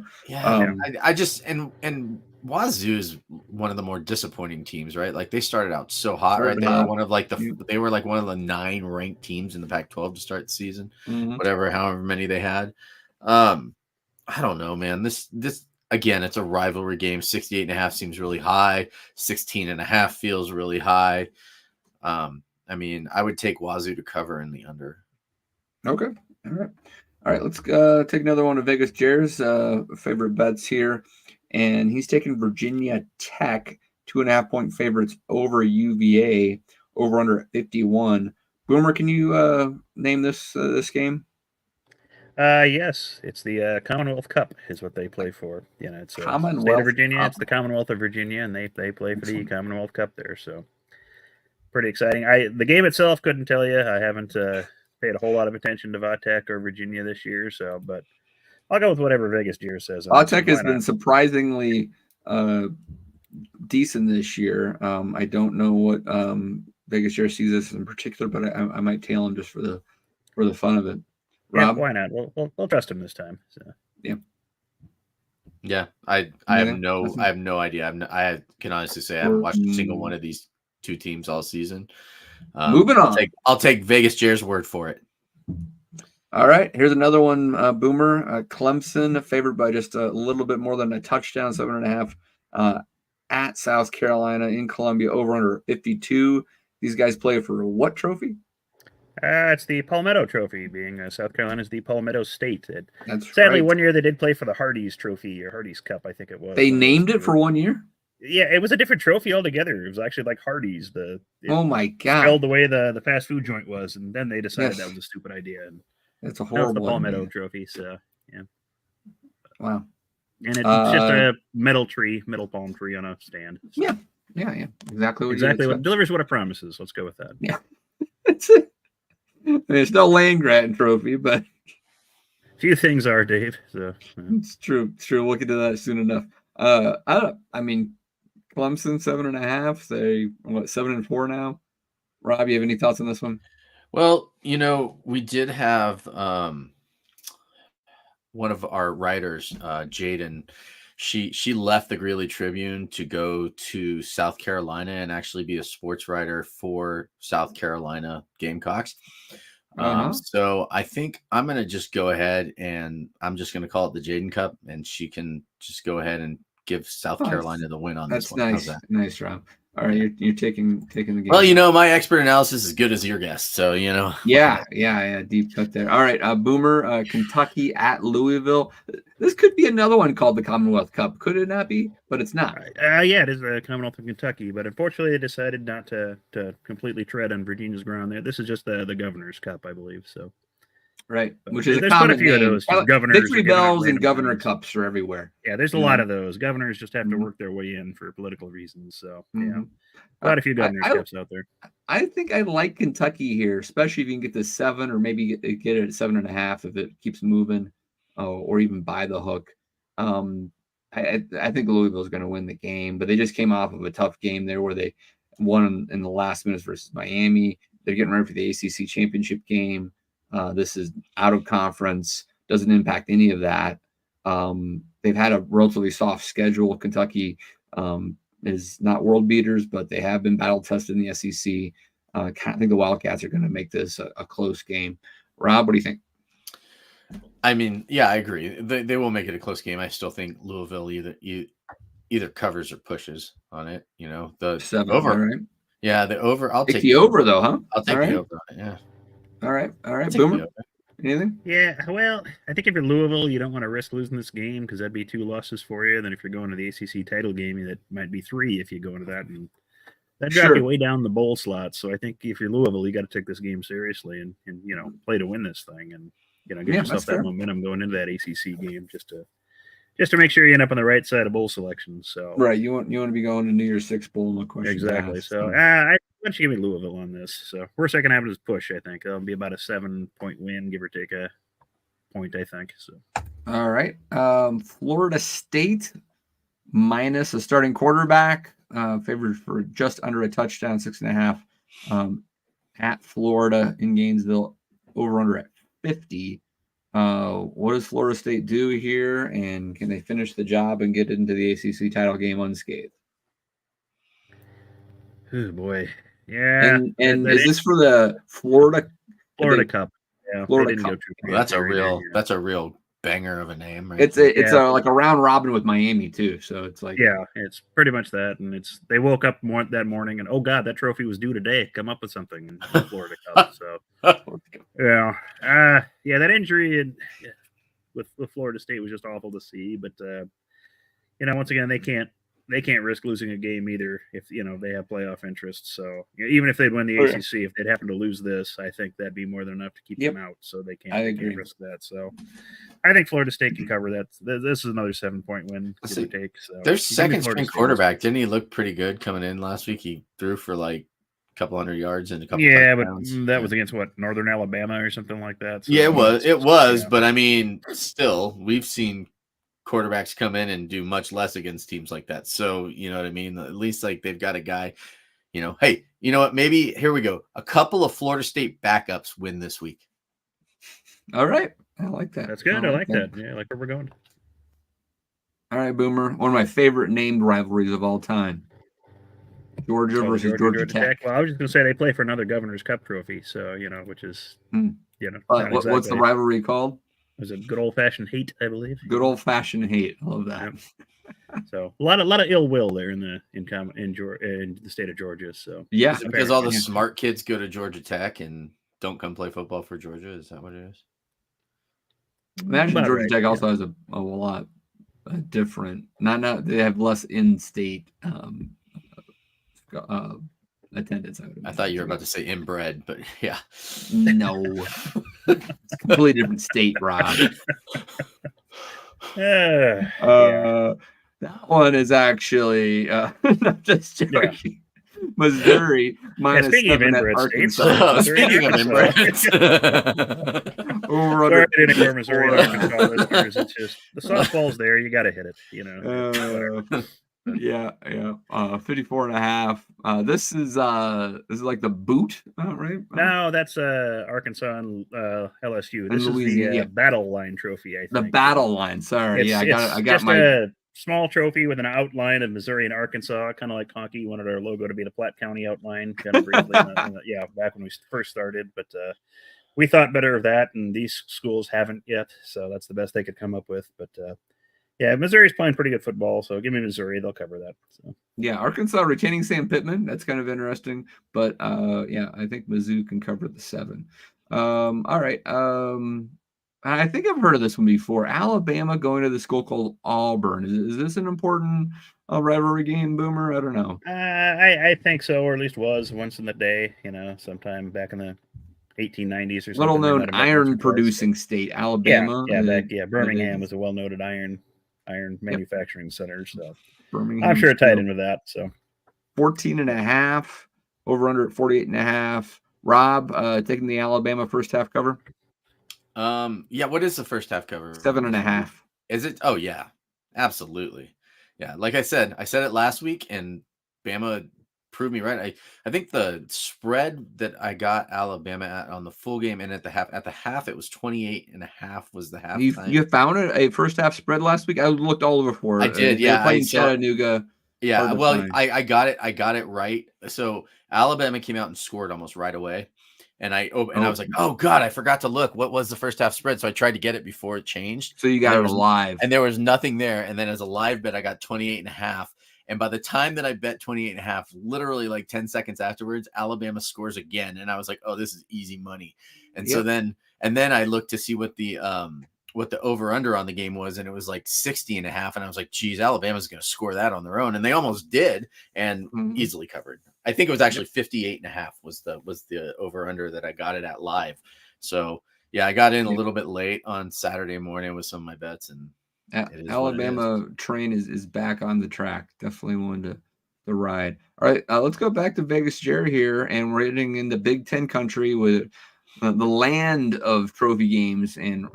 I just and Wazoo is one of the more disappointing teams, right? Like they started out so hot, right? They were one of one of the 9 ranked teams in the Pac-12 to start the season, however many they had. I don't know, man. This again, it's a rivalry game. 68.5 seems really high. 16.5 feels really high. I would take Wazoo to cover in the under. Okay. All right. Let's take another one of Vegas Jer's favorite bets here. And he's taking Virginia Tech, 2.5-point favorites over UVA, over under 51. Boomer, can you name this game? Yes, it's the Commonwealth Cup is what they play for. It's Commonwealth State of Virginia. Cup. It's the Commonwealth of Virginia, and they play for the Commonwealth Cup there. So pretty exciting. The game itself couldn't tell you. I haven't paid a whole lot of attention to Vatech or Virginia this year, but I'll go with whatever Vegas Deer says. Vatech has been surprisingly decent this year. I don't know what Vegas Deer sees this in particular, but I might tail him just for the fun of it. Rob? Yeah, why not? We'll trust him this time. So. Yeah. I have no idea. I can honestly say I haven't watched a single one of these two teams all season. Moving on. I'll take Vegas Jer's word for it. All right. Here's another one, Boomer. Clemson favored by just a little bit more than a touchdown, 7.5 at South Carolina in Columbia, over under 52. These guys play for what trophy? It's the Palmetto Trophy, being South Carolina's the Palmetto State. That's sadly, 1 year they did play for the Hardee's Trophy or Hardee's Cup, I think it was. They named it for 1 year? Yeah, it was a different trophy altogether. It was actually like Hardee's. Oh my God! Spelled the way the fast food joint was, and then they decided that was a stupid idea. And it's a horrible the Palmetto Trophy. So yeah. Wow. And it's just a metal palm tree on a stand. So. Yeah. Exactly what exactly what delivers what it promises. Let's go with that. Yeah. It's no land grant trophy, but few things are, Dave. So it's true. We'll get to that soon enough. I mean, Clemson 7.5. They 7-4 now. Rob, you have any thoughts on this one? Well, we did have one of our writers, Jaden. She left the Greeley Tribune to go to South Carolina and actually be a sports writer for South Carolina Gamecocks. So I think I'm going to just go ahead and I'm just going to call it the Jaden Cup, and she can just go ahead and give South Carolina the win on this one. That's nice. Nice, Rob. All right, you're taking the game. Well, my expert analysis is as good as your guess, so Yeah, deep cut there. All right, Boomer, Kentucky at Louisville. This could be another one called the Commonwealth Cup, could it not be? But it's not. Yeah, it is the Commonwealth of Kentucky, but unfortunately, they decided not to completely tread on Virginia's ground there. This is just the Governor's Cup, I believe. So. Right, but which is there's a common quite a few name. of those. Governors, Victory Bells and Governor times. Cups are everywhere. Yeah, there's a lot of those. Governors just have to work their way in for political reasons. So quite a few Governor's Cups out there. I think I like Kentucky here, especially if you can get to 7 or maybe get it at 7.5 if it keeps moving, or even by the hook. I think Louisville is going to win the game, but they just came off of a tough game there where they won in the last minutes versus Miami. They're getting ready for the ACC championship game. This is out of conference, doesn't impact any of that. They've had a relatively soft schedule. Kentucky is not world beaters, but they have been battle tested in the SEC. I think the Wildcats are going to make this a close game. Rob, what do you think? I mean, yeah, I agree. They will make it a close game. I still think Louisville either covers or pushes on it. The 7 over. Right? Yeah, the over. I'll take the over though, huh? I'll take the over on it. Yeah. All right. Boomer, anything? Yeah, well, I think if you're Louisville, you don't want to risk losing this game because that'd be 2 losses for you. Then if you're going to the ACC title game, that might be 3 if you go into that, and that drop you way down the bowl slot. So I think if you're Louisville, you got to take this game seriously and play to win this thing, and give yourself that momentum going into that ACC game just to make sure you end up on the right side of bowl selection. So right, you want to be going to New Year's Six bowl, no question. Exactly. So why don't you give me Louisville on this? So worst that can happen is push. I think it'll be about a 7-point win, give or take a point. I think so. All right, Florida State minus a starting quarterback, favored for just under a touchdown, 6.5. At Florida in Gainesville, over under at 50. What does Florida State do here, and can they finish the job and get into the ACC title game unscathed? Oh boy, yeah. And is this for the Florida Cup? Yeah, Florida Cup. Well, that's a real banger of a name, right? It's like a round robin with Miami too, so it's like it's pretty much that, and they woke up that morning and oh god, that trophy was due today. Come up with something in the Florida Cup. So that injury with Florida State was just awful to see, but once again they can't risk losing a game either if they have playoff interests. So even if they'd win the ACC, if they'd happen to lose this, I think that'd be more than enough to keep them out. So they can't risk that. So I think Florida State can cover that. This is another 7-point win, give or take. So their second string quarterback, didn't he look pretty good coming in last week? He threw for like a couple hundred yards and a couple touchdowns. But that was against Northern Alabama or something like that. So it was, but I mean, still, we've seen quarterbacks come in and do much less against teams like that. So, you know what I mean? At least like they've got a guy, hey, you know what? Maybe here we go. A couple of Florida State backups win this week. All right. I like that. That's good. I like that. Yeah, I like where we're going. All right, Boomer. One of my favorite named rivalries of all time. Georgia versus Georgia Tech. Well, I was just going to say they play for another Governor's Cup trophy. So, which is, what's the rivalry called? Was it good old fashioned hate? I believe. Good old fashioned hate. I love that. So a lot of ill will there in the state of Georgia. So yeah, because all the smart kids go to Georgia Tech and don't come play football for Georgia. Is that what it is? Imagine Georgia Tech also has a lot different. Not they have less in-state attendance. I thought you were about to say inbred, but yeah, no, it's a completely different state, Rob. Yeah. That one is actually not just joking. Missouri minus Speaking of 7 at inbred states, Arkansas. Missouri and Speaking of Arkansas. inbreds. Over Sorry, under I didn't ignore Missouri and 54. Arkansas listeners. It's just the softball's there. You got to hit it. Whatever. 54 and a half. This is like the boot, right? No, that's Arkansas and LSU. This is Louisiana, the battle line trophy, I think. The battle line. Sorry. I got just a small trophy with an outline of Missouri and Arkansas, kind of like hockey. Wanted our logo to be the Platte County outline, kind of briefly. Back when we first started, but we thought better of that, and these schools haven't yet, so that's the best they could come up with. But Missouri's playing pretty good football, so give me Missouri; they'll cover that. So. Yeah, Arkansas retaining Sam Pittman. That's kind of interesting, but I think Mizzou can cover the 7. All right. I think I've heard of this one before. Alabama going to the school called Auburn. Is this an important rivalry game, Boomer? I don't know. I think so, or at least was once in the day. Sometime back in the 1890s or something. Little known iron producing state, Alabama. Birmingham was a well noted iron manufacturing center. So Birmingham, I'm sure it tied in with that. So 14 and a half, over under at 48 and a half. Rob taking the Alabama first half cover. What is the first half cover? 7.5. Is it? Oh yeah, absolutely. Yeah, like I said it last week, and Bama proved me right. I think the spread that I got Alabama at on the full game and at the half it was 28.5 was the half. You found a first half spread last week? I looked all over for it. I did, yeah. Playing Chattanooga. Yeah, well, I got it right. So Alabama came out and scored almost right away. And I was like, oh God, I forgot to look. What was the first half spread? So I tried to get it before it changed. So you got it live. And there was nothing there. And then as a live bet, I got 28.5. And by the time that I bet 28.5, literally like 10 seconds afterwards, Alabama scores again. And I was like, oh, this is easy money. And so then I looked to see what the over under on the game was, and it was like 60.5. And I was like, geez, Alabama's going to score that on their own. And they almost did, and easily covered. I think it was actually 58.5 was the over under that I got it at live. So yeah, I got in a little bit late on Saturday morning with some of my bets, and Alabama train is back on the track. Definitely one to ride. All right, let's go back to Vegas Jerry here, and we're heading into Big Ten country with the land of trophy games and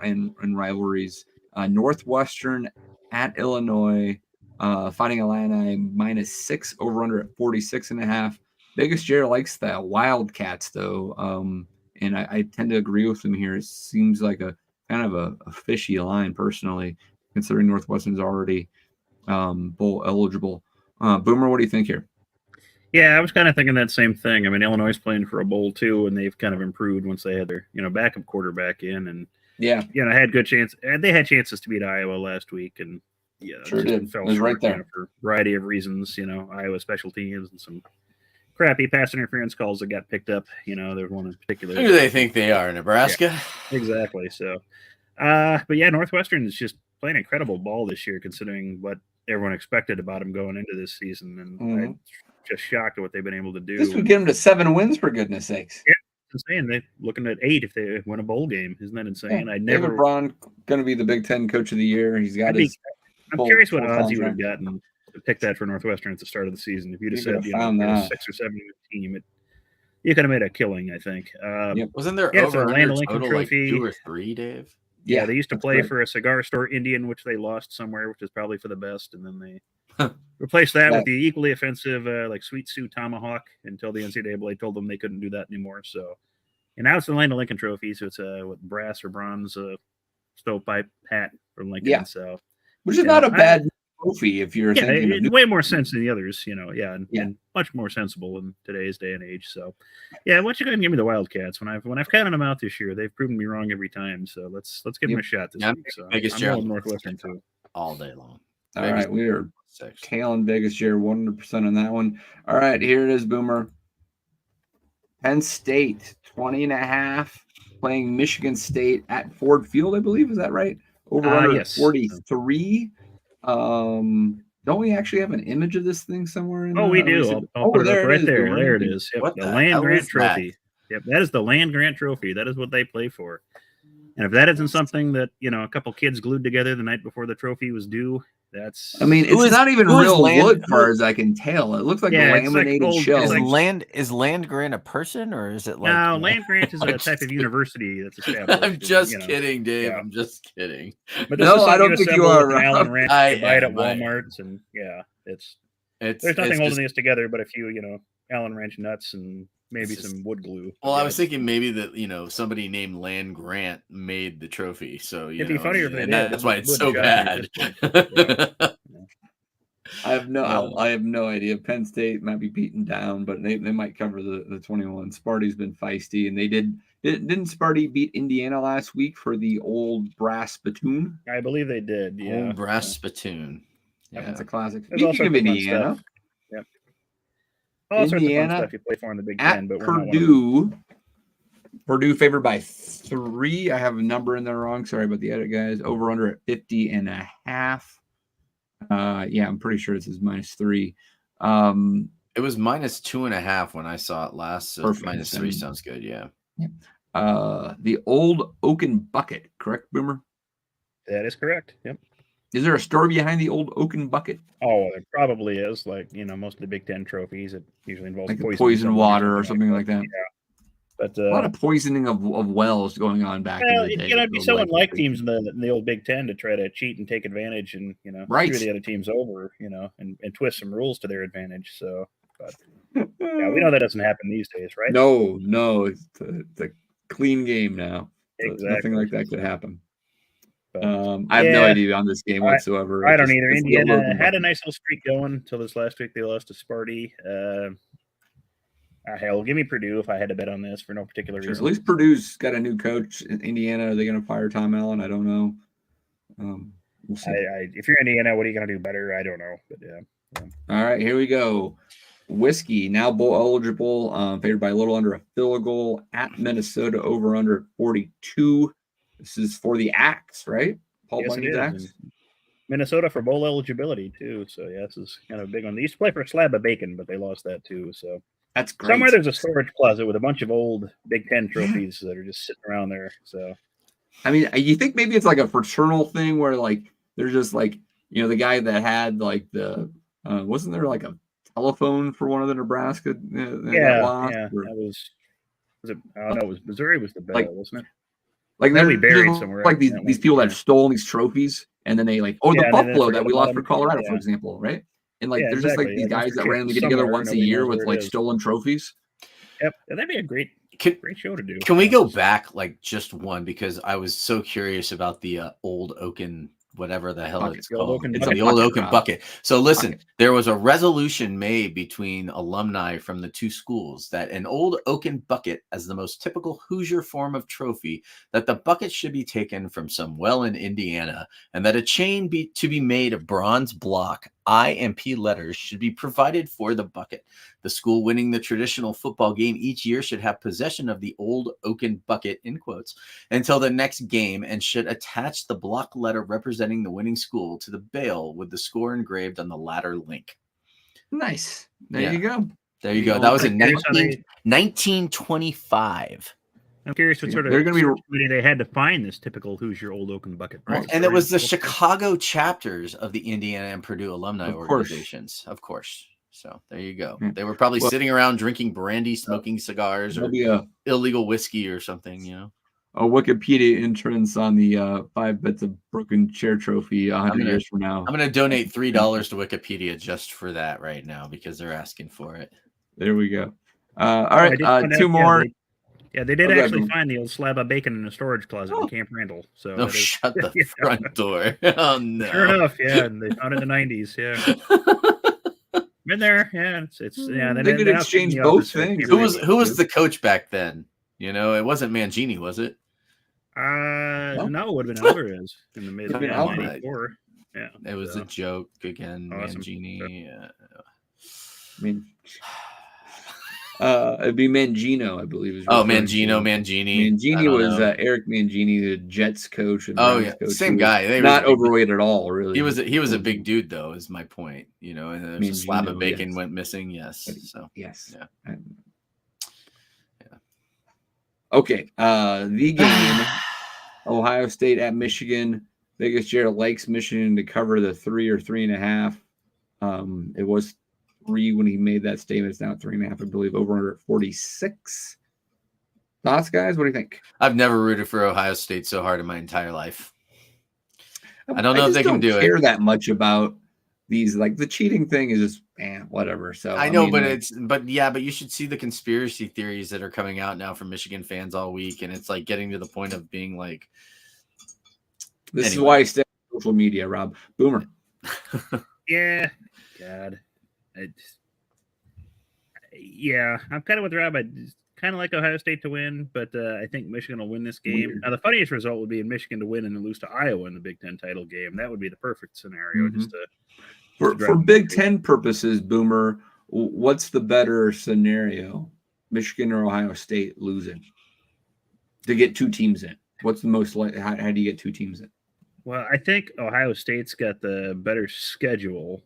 rivalries. Northwestern at Illinois, Fighting Illini -6, over under at 46.5. Vegas Jerry likes the Wildcats though, and I tend to agree with him here. It seems like a kind of a fishy line personally, considering Northwestern's already bowl eligible. Boomer, what do you think here? Yeah, I was kind of thinking that same thing. I mean, Illinois is playing for a bowl too, and they've kind of improved once they had their backup quarterback in, and had good chance. And they had chances to beat Iowa last week, and sure did. Fell it was short, right there for a variety of reasons. Iowa special teams and some crappy pass interference calls that got picked up. There's one in particular. Who do they think they are, Nebraska? Yeah, exactly. So, but Northwestern is just playing incredible ball this year, considering what everyone expected about them going into this season, and I'm just shocked at what they've been able to do. This would get them to 7 wins, for goodness sakes. Yeah, insane. They're looking at 8 if they win a bowl game. Isn't that insane? Yeah. David Braun going to be the Big Ten Coach of the Year. He's got I'm curious what odds he would have gotten to pick that for Northwestern at the start of the season. If you'd have said a 6 or 7 team, you could have made a killing, I think. Wasn't there over Land Lincoln Trophy, like 2 or 3, Dave? Yeah, they used to play for a cigar store Indian, which they lost somewhere, which is probably for the best, and then they replaced that with the equally offensive Sweet Sue Tomahawk until the NCAA told them they couldn't do that anymore. So, and now it's the Land Lincoln Trophy, so it's a brass or bronze stovepipe hat from Lincoln. Yeah. So, which is not a bad trophy if you're thinking way more sense than the others, and much more sensible in today's day and age. So, why don't you go ahead and give me the Wildcats? When I've counted them out this year, they've proven me wrong every time. So let's give them a shot this week. So I'm going Northwestern too, all day long. All right, we are tailing Vegas Jerry 100% on that one. All right, here it is, Boomer. Penn State 20.5 playing Michigan State at Ford Field, I believe. Is that right? Over under 43. Don't we actually have an image of this thing somewhere? We do. I'll put it up right there. There it is. Yep, what the Land Grant Trophy. Yep, that is the Land Grant Trophy. That is what they play for. And if that isn't something that, a couple kids glued together the night before the trophy was due, that's. I mean, it's not even real wood, as far as I can tell. It looks like laminated shell. Is land grant a person, or is it like? No, land grant is a type of university that's established. I'm just kidding, Dave. Yeah. I'm just kidding. But no, I don't think you are. Allen Wrench, you buy it at Walmart's, and it's there's nothing holding this together but a few, Allen Wrench nuts and maybe some wood glue. Well, I was thinking maybe that somebody named Land Grant made the trophy, so it'd be funnier if they did. That's why it's so bad. I have no idea. Penn State might be beaten down, but they might cover the 21. Sparty's been feisty, and didn't Sparty beat Indiana last week for the old brass spittoon? I believe they did. Yeah, old brass spittoon. Yeah, that's a classic. Speaking of Indiana. All sorts of fun stuff you play for in the Big Ten, but Purdue favored by 3. I have a number in there wrong. Sorry about the edit, guys. Over under at 50.5. I'm pretty sure it says -3. It was -2.5 when I saw it last. So -3 sounds good. Yeah. The old oaken bucket, correct, Boomer? That is correct. Yep. Is there a story behind the old oaken bucket? Oh, it probably is. Like, most of the Big Ten trophies, it usually involves like poison water or something like that. Yeah. But a lot of poisoning of wells going on back in the day. It'd be so unlike teams in the old Big Ten to try to cheat and take advantage and, screw the other teams over, and twist some rules to their advantage. So, but we know that doesn't happen these days, right? No, it's a clean game now. So exactly. Nothing like that could happen. I have no idea on this game whatsoever. I don't either. Indiana had a nice little streak going until this last week. They lost to Sparty. Hell, give me Purdue if I had to bet on this for no particular reason. At least Purdue's got a new coach in Indiana. Are they going to fire Tom Allen? I don't know. We'll see. If you're Indiana, what are you going to do better? I don't know. But yeah. All right, here we go. Whiskey, now bowl eligible, favored by a little under a field goal at Minnesota, over under 42. This is for the Axe, right? Paul Bunyan's Axe. Minnesota for bowl eligibility, too. So, this is kind of a big one. They used to play for a slab of bacon, but they lost that, too. So, that's great. Somewhere there's a storage closet with a bunch of old Big Ten trophies that are just sitting around there. So, I mean, you think maybe it's like a fraternal thing where, like, they're just like, the guy that had, like, wasn't there like a telephone for one of the Nebraska? That was it? Oh, no, it was Missouri was the bell, wasn't it? Like they're buried somewhere. Like these people that have stolen these trophies, and then they the Buffalo that we lost for Colorado, for example, right? And there's just like these guys that randomly get together once a year with like stolen trophies. Yep, that'd be a great show to do. Can we go back like just one, because I was so curious about the old oaken, whatever the hell it's called. It's the old oaken bucket. So listen, there was a resolution made between alumni from the two schools that an old oaken bucket, as the most typical Hoosier form of trophy, that the bucket should be taken from some well in Indiana, and that a chain to be made of bronze block I and P letters should be provided for the bucket. The school winning the traditional football game each year should have possession of the old oaken bucket, in quotes, until the next game, and should attach the block letter representing the winning school to the bail with the score engraved on the latter link. Nice. There you go. There you go. That was in 1925. I'm curious what sort of committee they had to find this typical Hoosier old oaken bucket. Right. And it was the Chicago chapters of the Indiana and Purdue alumni organizations, of course. So there you go. They were probably sitting around drinking brandy, smoking cigars, or illegal whiskey or something, A Wikipedia entrance on the 5 bits of broken chair trophy 100 years from now. I'm going to donate $3 to Wikipedia just for that right now, because they're asking for it. There we go. All right, 2 more. They did actually find the old slab of bacon in a storage closet in Camp Randall. So shut the front door. Oh no! Sure enough, and they found it in the 90s. Yeah, been there. Yeah, it's They could exchange both things. Who was the coach back then? It wasn't Mangini, was it? No, it would have been Alvarez in the mid 94. Yeah, it was a joke again. Awesome. Mangini. It'd be Mangino, I believe. Mangini. Mangini was Eric Mangini, the Jets coach. And coach, same guy. Not overweight at all, really. He was a big dude, though. Is my point. And a slab of bacon went missing. Yes. So yes. Yeah. Okay. The game Ohio State at Michigan. Vegas Jared likes Michigan to cover the 3 or 3.5. It was 3 when he made that statement. It's now 3.5, I believe, over under 46. Thoughts, guys? What do you think? I've never rooted for Ohio State so hard in my entire life. I don't know if they can do it. I don't care that much about these. Like the cheating thing is just, whatever. So I know, mean, but you should see the conspiracy theories that are coming out now from Michigan fans all week, and it's like getting to the point of being like, this is why I stay on social media, Rob. Boomer. Yeah, God, I'm kind of with Rob. I kind of like Ohio State to win, but I think Michigan will win this game. Weird. Now, the funniest result would be in Michigan to win and then lose to Iowa in the Big Ten title game. That would be the perfect scenario. Mm-hmm. Just to for Big Ten purposes, Boomer, what's the better scenario? Michigan or Ohio State losing to get 2 teams in? What's the most likely? How do you get 2 teams in? Well, I think Ohio State's got the better schedule.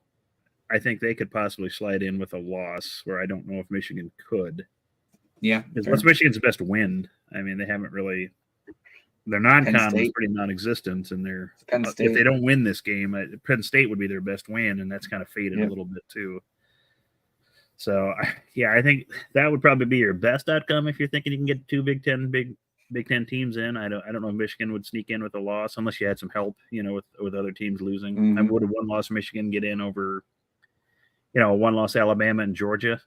I think they could possibly slide in with a loss where I don't know if Michigan could. Yeah. What's Michigan's best win? I mean, they haven't really – their non-con was pretty non-existent, and if they don't win this game, Penn State would be their best win, and that's kind of faded a little bit too. So, I think that would probably be your best outcome if you're thinking you can get 2 Big Ten teams in. I don't know if Michigan would sneak in with a loss unless you had some help, with other teams losing. Mm-hmm. I would have one-loss Michigan get in over, one-loss Alabama and Georgia.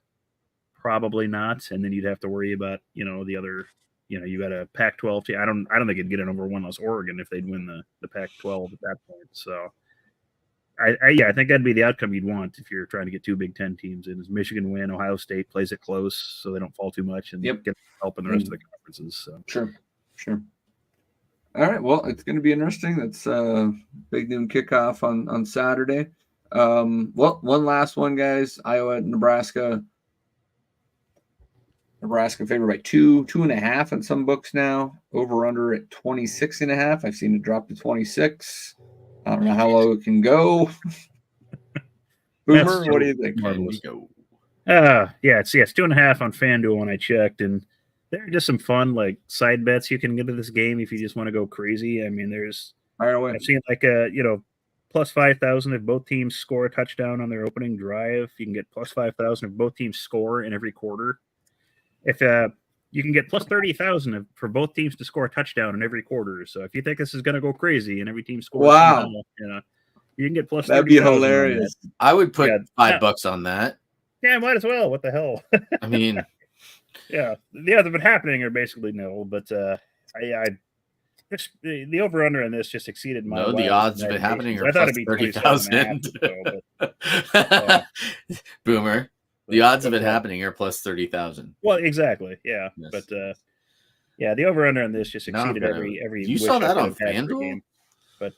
Probably not, and then you'd have to worry about the other. You got a Pac-12 team. I don't think it'd get it over one-loss Oregon if they'd win the Pac-12 at that point. So, I think that'd be the outcome you'd want if you're trying to get 2 Big Ten teams in. Is Michigan win, Ohio State plays it close so they don't fall too much and get help in the rest of the conferences. So. Sure. All right, well, it's going to be interesting. That's big noon kickoff on Saturday. Well, one last one, guys. Iowa at Nebraska. Nebraska favored by 2.5 in some books now. Over under at 26.5. I've seen it drop to 26. I don't know how low it can go. Boomer, what do you think? It's 2.5 on FanDuel when I checked, and there are just some fun like side bets you can get to this game if you just want to go crazy. I mean, I've seen like plus 5,000 if both teams score a touchdown on their opening drive. You can get plus 5,000 if both teams score in every quarter. If you can get plus 30,000 for both teams to score a touchdown in every quarter. So if you think this is going to go crazy and every team scores, you can get plus. That'd be hilarious. I would put $5 on that. Yeah, might as well. What the hell? I mean, the odds of it happening are basically nil. But the over under on this just exceeded my. No, the odds of it happening are plus 30,000. Boomer. The odds of it happening are plus 30,000. Well, exactly. Yeah. Yes. But the over under on this just exceeded every. You saw that on FanDuel? But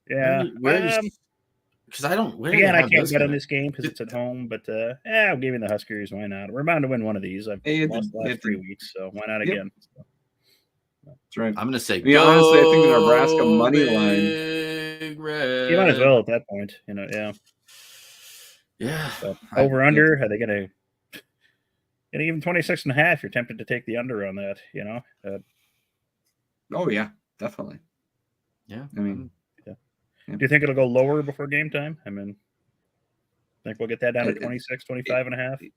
because I don't. Again, I can't bet on this game because it's at home. But I'm giving the Huskers. Why not? We're bound to win one of these. I've lost the last 3 weeks, so why not again? So. That's right. I'm going to say. Honestly, I think the Nebraska money line. You might as well at that point. Yeah. So, over under, are they going to even 26.5? You're tempted to take the under on that, Oh yeah, definitely. Yeah. I mean, do you think it'll go lower before game time? I mean, think we'll get that down to 26, 25.5?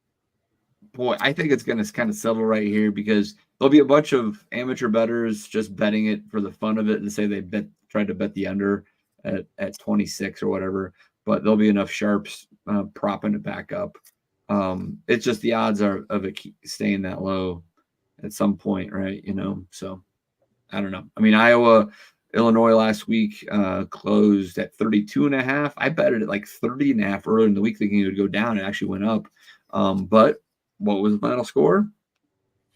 Boy, I think it's going to kind of settle right here because there'll be a bunch of amateur bettors just betting it for the fun of it and say they tried to bet the under at 26 or whatever. But there'll be enough sharps propping it back up. It's just the odds of it staying that low at some point, right? So I don't know. I mean, Iowa, Illinois last week closed at 32.5. I bet it at like 30.5 earlier in the week thinking it would go down. It actually went up. But what was the final score?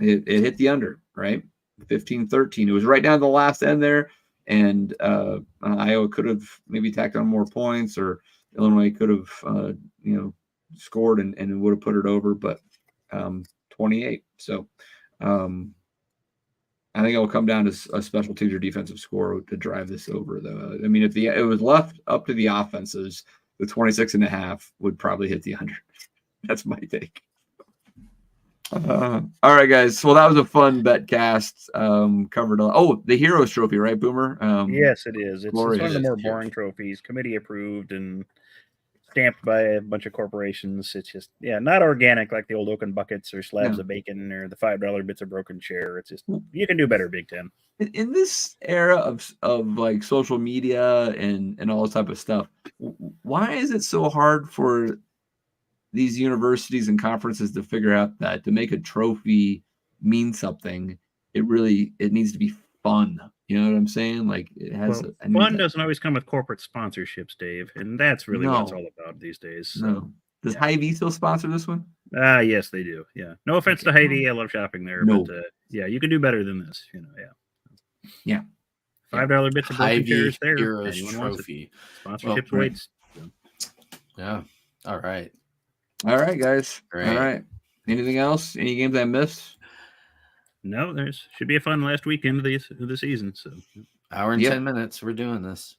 It hit the under, right? 15-13. It was right down to the last end there. And Iowa could have maybe tacked on more points, or Illinois could have, scored and would have put it over, but 28. So I think it will come down to a special teams or defensive score to drive this over, though. I mean, if it was left up to the offenses, the 26.5 would probably hit the under. That's my take. All right, guys. Well, that was a fun betcast. Covered. The Heroes Trophy, right, Boomer? Yes, it is. It's one of the glorious. more boring trophies, committee approved and stamped by a bunch of corporations. It's just, not organic like the old oaken buckets or slabs No. of bacon or the $5 bits of broken chair. It's just, you can do better, Big Ten. In this era of like social media and all this type of stuff, why is it so hard for these universities and conferences to figure out that to make a trophy mean something, it needs to be fun? You know what I'm saying? Like it has fun doesn't always come with corporate sponsorships, Dave, and that's really what it's all about these days. So. No. Does Hy-Vee still sponsor this one? Yes, they do. Yeah. No offense to Hy-Vee. I love shopping there, but you can do better than this. Yeah. $5 bits of broken chairs there. Heroes Trophy. Sponsorships waits. Yeah. All right. All right, guys. Great. All right. Anything else? Any games I missed? No, there's should be a fun last weekend of the season. So hour and 10 minutes. We're doing this.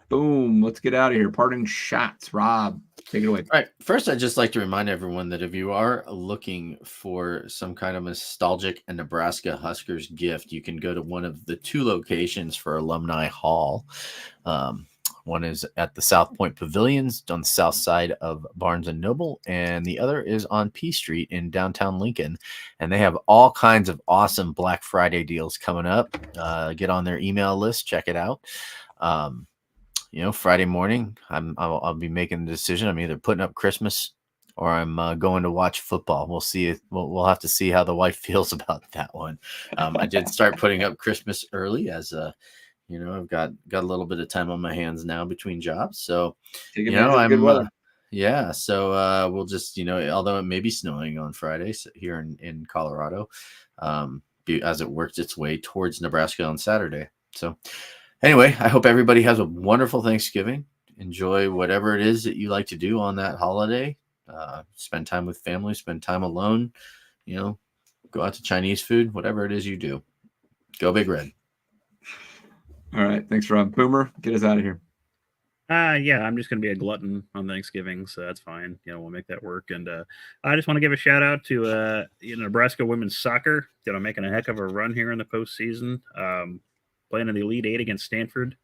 Boom. Let's get out of here. Parting shots. Rob, take it away. All right. First, I'd just like to remind everyone that if you are looking for some kind of nostalgic Nebraska Huskers gift, you can go to one of the 2 locations for Alumni Hall. One is at the South Point Pavilions on the south side of Barnes & Noble, and the other is on P Street in downtown Lincoln. And they have all kinds of awesome Black Friday deals coming up. Get on their email list. Check it out. Friday morning, I'll be making the decision. I'm either putting up Christmas or I'm going to watch football. We'll see. We'll have to see how the wife feels about that one. I did start putting up Christmas early as I've got a little bit of time on my hands now between jobs. So, I'm good weather. So we'll just, although it may be snowing on Friday here in Colorado, as it works its way towards Nebraska on Saturday. So anyway, I hope everybody has a wonderful Thanksgiving. Enjoy whatever it is that you like to do on that holiday. Spend time with family, spend time alone, go out to Chinese food, whatever it is you do. Go Big Red. All right. Thanks, Rob. Boomer, get us out of here. I'm just going to be a glutton on Thanksgiving, so that's fine. We'll make that work. And I just want to give a shout out to Nebraska women's soccer. Making a heck of a run here in the postseason. Playing in the Elite Eight against Stanford,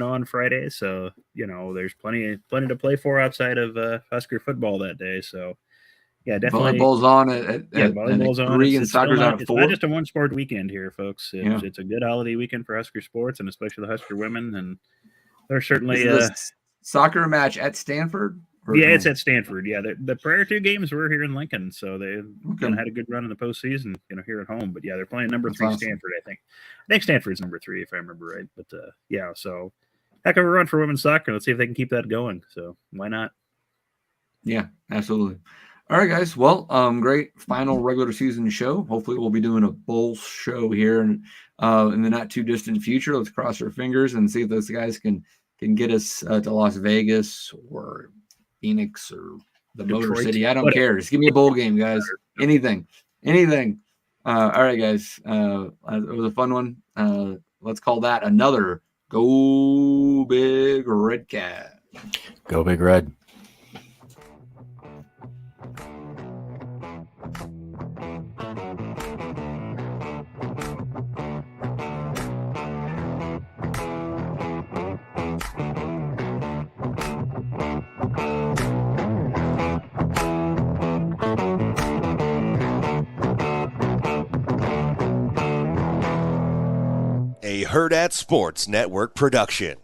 on Friday. So there's plenty to play for outside of Husker football that day. So definitely. Volleyball's on volleyball's on. 3 and soccer's out of 4. It's not just a one sport weekend here, folks. It's a good holiday weekend for Husker sports and especially the Husker women. And there's certainly a soccer match at Stanford. It's at Stanford. The prior 2 games were here in Lincoln, so they had a good run in the postseason. Here at home. But they're playing number 3 Stanford. I think Stanford's number 3 if I remember right. But so heck of a run for women's soccer. Let's see if they can keep that going. So why not? Yeah, absolutely. All right, guys. Well, great final regular season show. Hopefully, we'll be doing a bowl show here in the not too distant future. Let's cross our fingers and see if those guys can get us to Las Vegas or Phoenix or the Detroit, Motor City. I don't care. Just give me a bowl game, guys. Anything. All right, guys. It was a fun one. Let's call that another Go Big Redcast. Go Big Red. A Herd at Sports Network production.